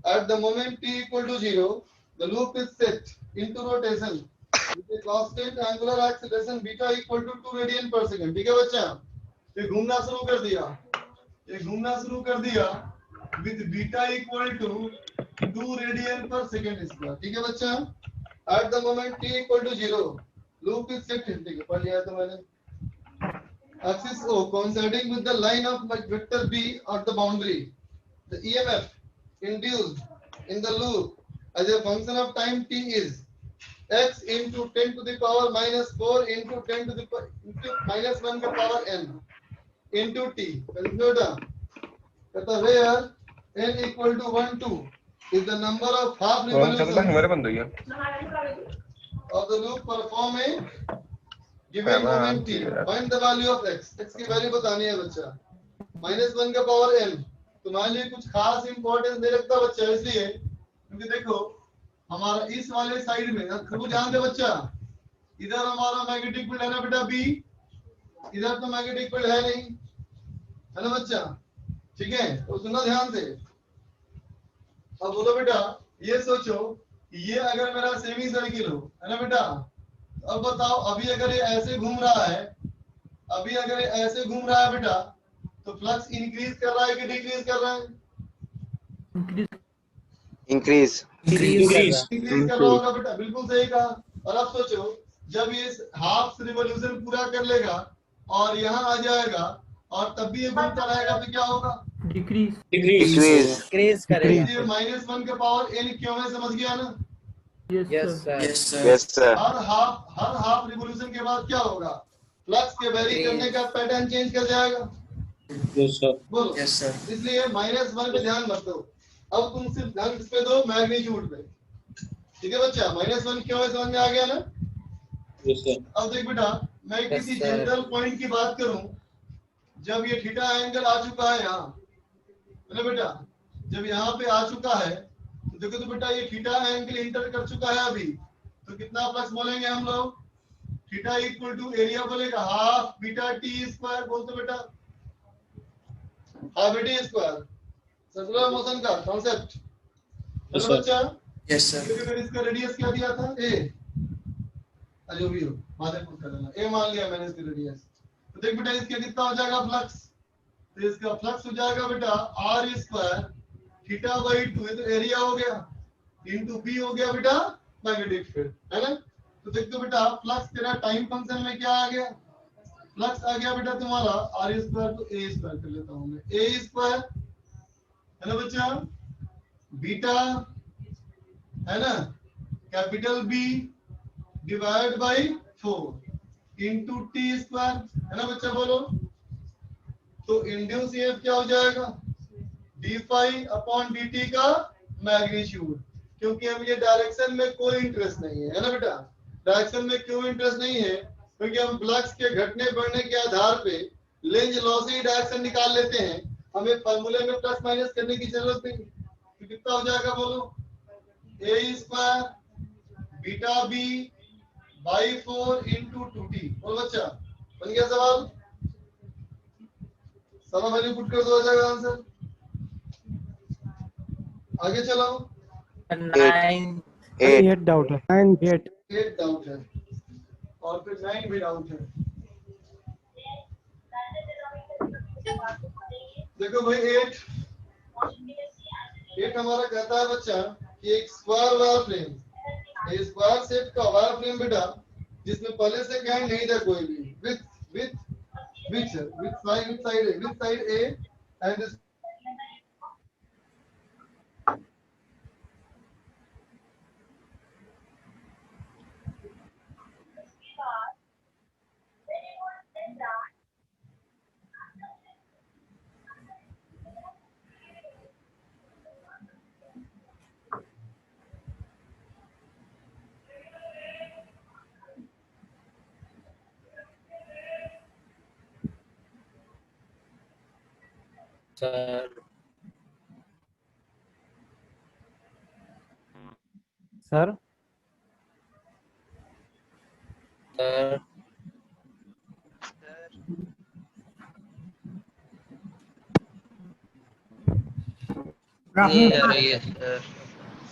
At the moment t equal to 0, the loop is set into rotation with a constant angular acceleration beta equal to 2 radian per second. ठीक है बच्चा, ये घूमना शुरू कर दिया, ये घूमना शुरू कर दिया with beta equal to 2 radian per second square. ठीक है बच्चा, at the moment t equal to 0, loop is set. ठीक है, पढ़ लिया तो मैंने। Axis O coinciding with the line of vector B at the boundary. The EMF induced in the loop as a function of time t is x into 10 to the power minus 4 into 10 to the into minus 1 का power n into t. Consider that where n equal to 1 2 is the number of half revolutions of the loop perform a given moment t. Find the value of x. x की value बतानी है बच्चा। -1 का power n तुम्हारे लिए कुछ खास importance नहीं रखता बच्चा, इसलिए क्योंकि देखो हमारा इस वाले साइड में खूब ध्यान दे बच्चा, इधर हमारा मैग्नेटिक फील्ड है ना बेटा बी, इधर तो मैग्नेटिक फील्ड है नहीं, है ना बच्चा? ठीक है, तो सुनना ध्यान से। अब बोलो बेटा, ये सोचो ये अगर मेरा सेमी सर्किल हो, है ना बेटा? अब बताओ अभी अगर ये ऐसे घूम रहा है, अभी अगर ये ऐसे घूम रहा है बेटा, तो फ्लक्स इंक्रीज कर रहा है कि डिक्रीज कर रहा है? इंक्रीज इंक्रीज कर रहा होगा बेटा, बिल्कुल सही कहा। और अब सोचो जब ये हाफ रिवॉल्यूशन पूरा कर लेगा और यहाँ आ जाएगा और तब भी ये घूमता रहेगा तो क्या होगा? डिक्रीज करेगा। ये -1 का पावर n क्यों है, समझ गया ना? Yes sir. हर हाफ रिवॉल्यूशन के बाद क्या होगा? फ्लक्स के वेरी करने का पैटर्न चेंज कर जाएगा। बोलो। इसलिए -1 पे ध्यान मत दो, अब तुम सिर्फ ध्यान किस पे दो? मैग्नीट्यूड पे। ठीक है बच्चा, -1 क्यों है समझ में आ गया ना? अब देख बेटा, मैं किसी जनरल पॉइंट की बात करूं, जब ये थीटा एंगल आ चुका है यहाँ, है ना बेटा? जब यहाँ पे आ चुका है तो देखो तो बेटा ये थीटा एंगल इंटर कर चुका है अभी, तो कितना फ्लक्स बोलेंगे हम लोग? थीटा इक्वल टू एरिया बोलेगा हाफ बीटा टी स्क्वायर, बोलते बेटा half beta square, circular motion का कॉन्सेप्ट है ना बच्चा? Yes sir. फिर इसका रेडियस क्या दिया था? a, जो भी हो मादे पुट कर देना, a मान लिया मैंने इसका रेडियस। तो देख बेटा इसका कितना हो जाएगा फ्लक्स? तो इसका फ्लक्स हो जाएगा बेटा r स्क्वायर थीटा बाई 2, तो एरिया हो गया इनटू b हो गया बेटा मैग्नेटिक फील्ड, है ना? तो देखो बेटा फ्लक्स तेरा टाइम फंक्शन में क्या आ गया? फ्लक्स आ गया बेटा तुम्हारा r स्क्वायर, तो a स्क्वायर कर लेता हूं मैं, a स्क्वायर, है ना बच्चा? बीटा है ना, capital B divide by 4 into T square, है ना बच्चा? बोलो तो इंड्यूस ईएमएफ क्या हो जाएगा? D phi upon d t का मैग्नीट्यूड, क्योंकि हम ये डायरेक्शन में कोई इंटरेस्ट नहीं है, है ना बेटा? डायरेक्शन में क्यों इंटरेस्ट नहीं है? क्योंकि हम फ्लक्स के घटने बढ़ने के आधार पे लेंज लॉ से ही डायरेक्शन निकाल लेते हैं, हमें फार्मूले में प्लस माइनस करने की जरूरत नहीं। तो कितना हो जाएगा बोलो? a square beta b by 4 into 2t। बोल बच्चा, बन गया सवाल? सारा वैल्यू पुट कर दो, आ जाएगा आंसर। आगे चलो। 8 डाउट है, 8 डाउट है और फिर 9 भी डाउट है। देखो भाई 8 हमारा कहता है बच्चा कि एक स्क्वायर वायर फ्रेम, ये स्क्वायर शेप का वायर फ्रेम बेटा, जिसमें पहले से कैंड नहीं था कोई भी, with side A and sir sir sir sir का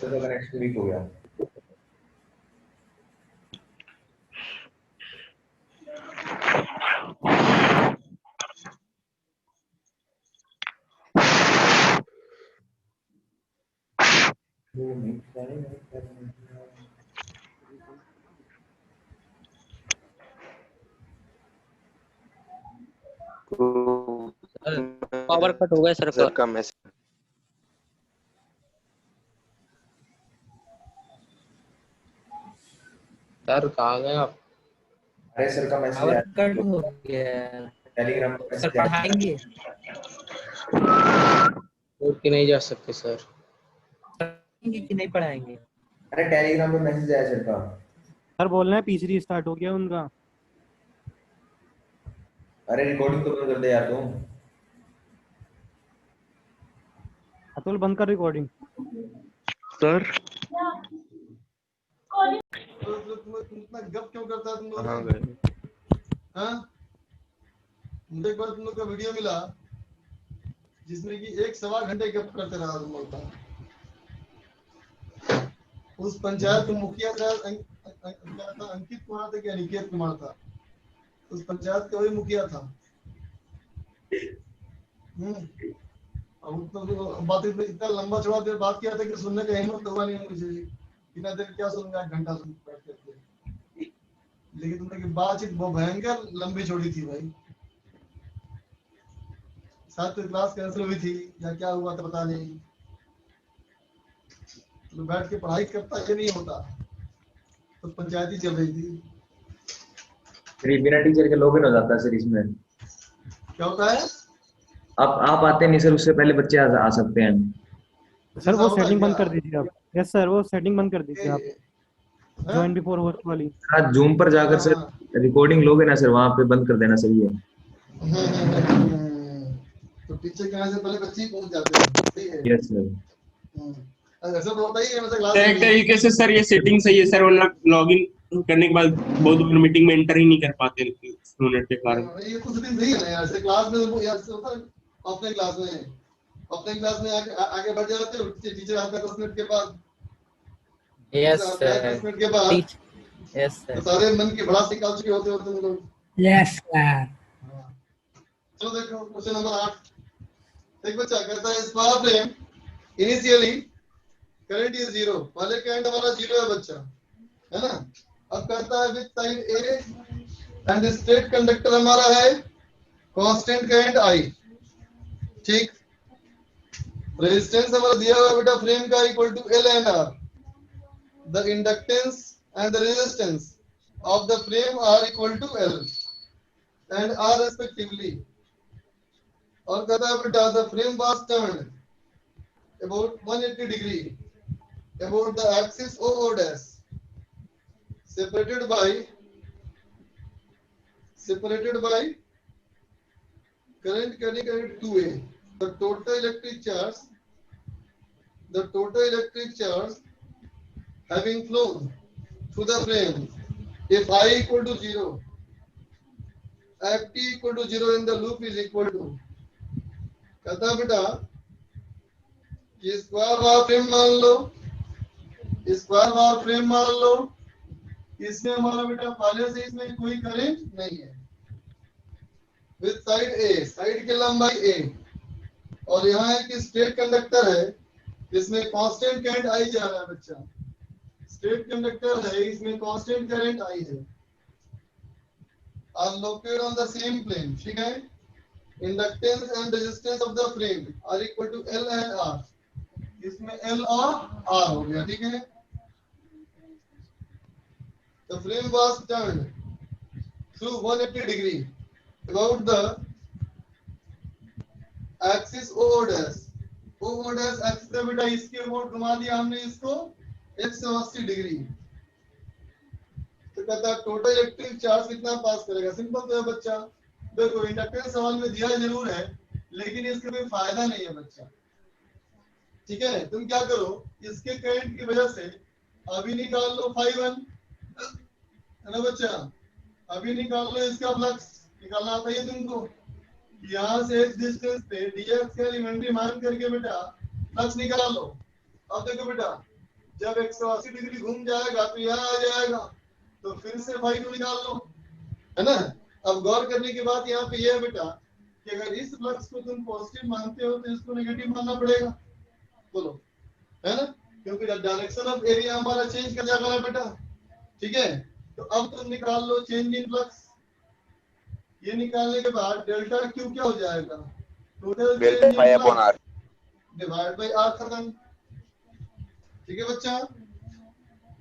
कनेक्शन वीक हो गया। पावर कट हो गया सर का। सर कहाँ गए आप? अरे सर का मैसेज पावर आया, कट हो गया। टेलीग्राम पर सर मैसेज आया। पढ़ाएंगे? उठ के नहीं जा सकते सर। पढ़ाएंगे कि नहीं पढ़ाएंगे? अरे टेलीग्राम पर मैसेज आया सर का। सर बोल रहे हैं पीसी स्टार्ट हो गया उनका। अरे रिकॉर्डिंग तो बंद कर दे यार तुम। अतुल बंद कर रिकॉर्डिंग। सर तुम इतना गप क्यों करता है तुम लोग? कहाँ गए? हाँ? मुझे एक बार तुम लोग का वीडियो मिला जिसमें कि 1-1.25 घंटे गप करते रहा तुम लोग का। उस पंचायत का मुखिया क्या था? अंकित कुमार था कि अनिकेत कुमार था? उस पंचायत का वही मुखिया था। अब उतना बात इतना लंबा चौड़ा देर बात किया था कि सुनने का हिम्मत हुआ नहीं मुझे। इतना देर क्या सुनूंगा, 1 घंटा सुन बैठ करके। लेकिन तुमने की बातचीत बहुत भयंकर लंबी छोड़ी थी भाई। साथ में क्लास कैंसिल हुई थी या क्या हुआ था पता नहीं। तो बैठ के पढ़ाई करता ये नहीं होता, तो पंचायती चल रही थी। फिर बिना टीचर के लॉगिन हो जाता है सर इसमें। क्या होता है? आप आते नहीं सर, उससे पहले बच्चे आ सकते हैं। सर वो सेटिंग बंद कर दीजिए आप। यस सर, वो सेटिंग बंद कर दीजिए आप, हाँ? ज्वाइन बिफोर होस्ट वाली। हाँ, जूम पर जाकर सर रिकॉर्डिंग लोगे ना सर, वहाँ पे बंद कर देना सही है। तो पीछे कहाँ से पहले बच्चे ही पहुंच जाते हैं। सही है। Yes sir. ऐसा तो होता ही है मतलब क्लास एक तरीके से सर ये सेटिंग सही है सर, वरना लॉगिन करने के बाद बहुत बार मीटिंग में एंटर ही नहीं कर पाते स्टूडेंट के कारण। ये कुछ दिन सही है ना यार। क्लास में यार से होता है, अपने क्लास में आगे बढ़ जाते हो, टीचर आता है 10 मिनट के बाद। Yes sir. 10 मिनट के बाद यस सर। तो सारे मन की भड़ास निकाल चुके होते हो तुम लोग। Yes sir. चलो देखो क्वेश्चन नंबर 8। एक बच्चा कहता है square frame initially current is 0। पहले करंट हमारा 0 है बच्चा, है ना। अब कहता है with side A and straight conductor हमारा है कांस्टेंट करंट I। ठीक। रेजिस्टेंस हमारा दिया हुआ है बेटा फ्रेम का equal to L and R। The inductance and the resistance of the frame are equal to L and R respectively. और कहता है बेटा the frame was turned about 180 degree about the axis OO dash separated by current carrying at 2A. The total electric charge having flown through the frame, if I equal to 0, Ft equal to 0 in the loop is equal to, कहता है बेटा ये square bar frame मान लो, square bar frame मान लो। इसमें हमारा बेटा पहले से इसमें कोई करंट नहीं है। विद साइड ए, साइड की लंबाई ए, और यहाँ एक स्ट्रेट कंडक्टर है जिसमें कांस्टेंट करंट आई जा रहा है बच्चा। स्ट्रेट कंडक्टर है, इसमें कांस्टेंट करंट आई है। Are located on the same plane. ठीक है। Inductance and resistance of the frame are equal to L and R। इसमें L और R हो गया। ठीक है। The frame was turned through 180 degree about the axis OO dash। OO dash axis से बेटा इसके मोड़ घुमा दिया हमने इसको 180 डिग्री। तो कहता है टोटल इलेक्ट्रिक चार्ज कितना पास करेगा। सिंपल तो है बच्चा। देखो इंडक्टेंस सवाल में दिया जरूर है, लेकिन इसका कोई फायदा नहीं है बच्चा। ठीक है, तुम क्या करो, इसके करंट की वजह से अभी निकाल लो φ1, है ना बच्चा, अभी निकाल लो इसका फ्लक्स, निकालना आता है तुमको। यहाँ से इस डिस्टेंस पे dx का एलिमेंट्री मान करके बेटा फ्लक्स निकाल लो। अब देखो बेटा, जब 180 डिग्री घूम जाएगा तो यहाँ आ जाएगा, तो फिर से φ2 निकाल लो, है ना। अब गौर करने की बात यहाँ पे ये है बेटा कि अगर इस फ्लक्स को तुम पॉजिटिव मानते हो तो इसको नेगेटिव मानना पड़ेगा, बोलो, है ना, क्योंकि डायरेक्शन ऑफ एरिया हमारा चेंज कर जाएगा ना बेटा। ठीक है, तो अब तुम निकाल लो चेंज इन फ्लक्स। ये निकालने के बाद डेल्टा क्यू क्या हो जाएगा, टोटल डिवाइड बाय आर खत्म। ठीक है बच्चा,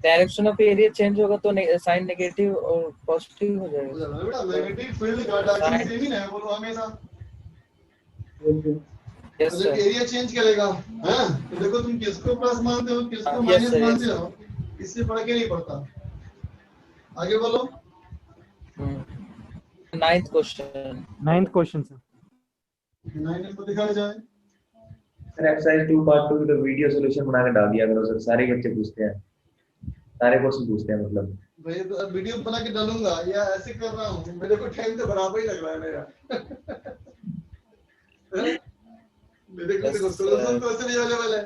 डायरेक्शन ऑफ एरिया चेंज होगा तो साइन नेगेटिव और पॉजिटिव हो जाएगा। बेटा नेगेटिव फील्ड का डायरेक्शन सेम ही है, बोलो हमेशा। यस जब सर। एरिया चेंज करेगा, हाँ, तो देखो तुम किसको प्लस मानते हो किसको Yes, माइनस sir, yes, मानते sir. हो, इससे फर्क ही नहीं पड़ता। आगे बोलो। 9th question. 9th question sir. 9 number दिखाया जाए। सर एक्सरसाइज 2 पार्ट 2 की तो वीडियो सॉल्यूशन बना के डाल दिया करो सर, सारे बच्चे पूछते हैं, सारे क्वेश्चन पूछते हैं मतलब। भाई तो अब वीडियो बना के डालूंगा या ऐसे कर रहा हूँ, मेरे को टाइम तो बराबर ही लग रहा है मेरा। मेरे को देखो सॉल्यूशन तो ऐसे भी अवेलेबल है,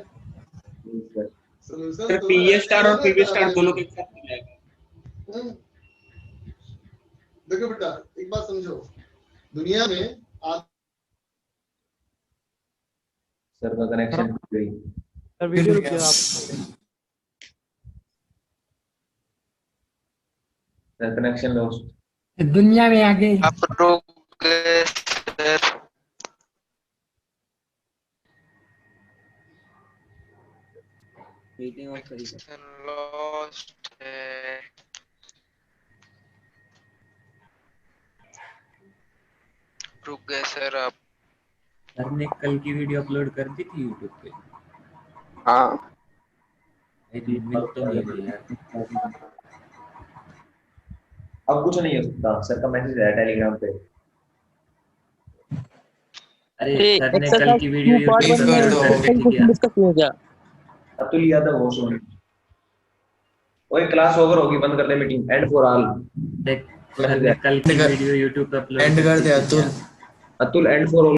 सॉल्यूशन सर तो पीए स्टार और available पीवी है, स्टार दोनों के साथ हो जाएगा। देखो बेटा एक बात समझो, दुनिया में सर का कनेक्शन टूट गई। सर वीडियो रुक गया आप। Sir connection lost. दुनिया में आगे आप रुक गए सर। मीटिंग ऑफ करी। लॉस्ट है। रुक गए सर आप। सर ने कल की वीडियो अपलोड कर दी थी YouTube पे। हाँ मिल तो नहीं रही यार। अब कुछ नहीं हो सकता, सर का मैसेज आया टेलीग्राम पे। अरे सर ने कल की वीडियो YouTube पे अपलोड कर दी थी। डिस्कस हो गया। अतुल यादव हो सुन। ओए क्लास ओवर होगी, बंद कर दे मीटिंग, एंड फॉर ऑल। देख सर ने कल की वीडियो YouTube पे अपलोड एंड कर दे Atul. Atul end for all.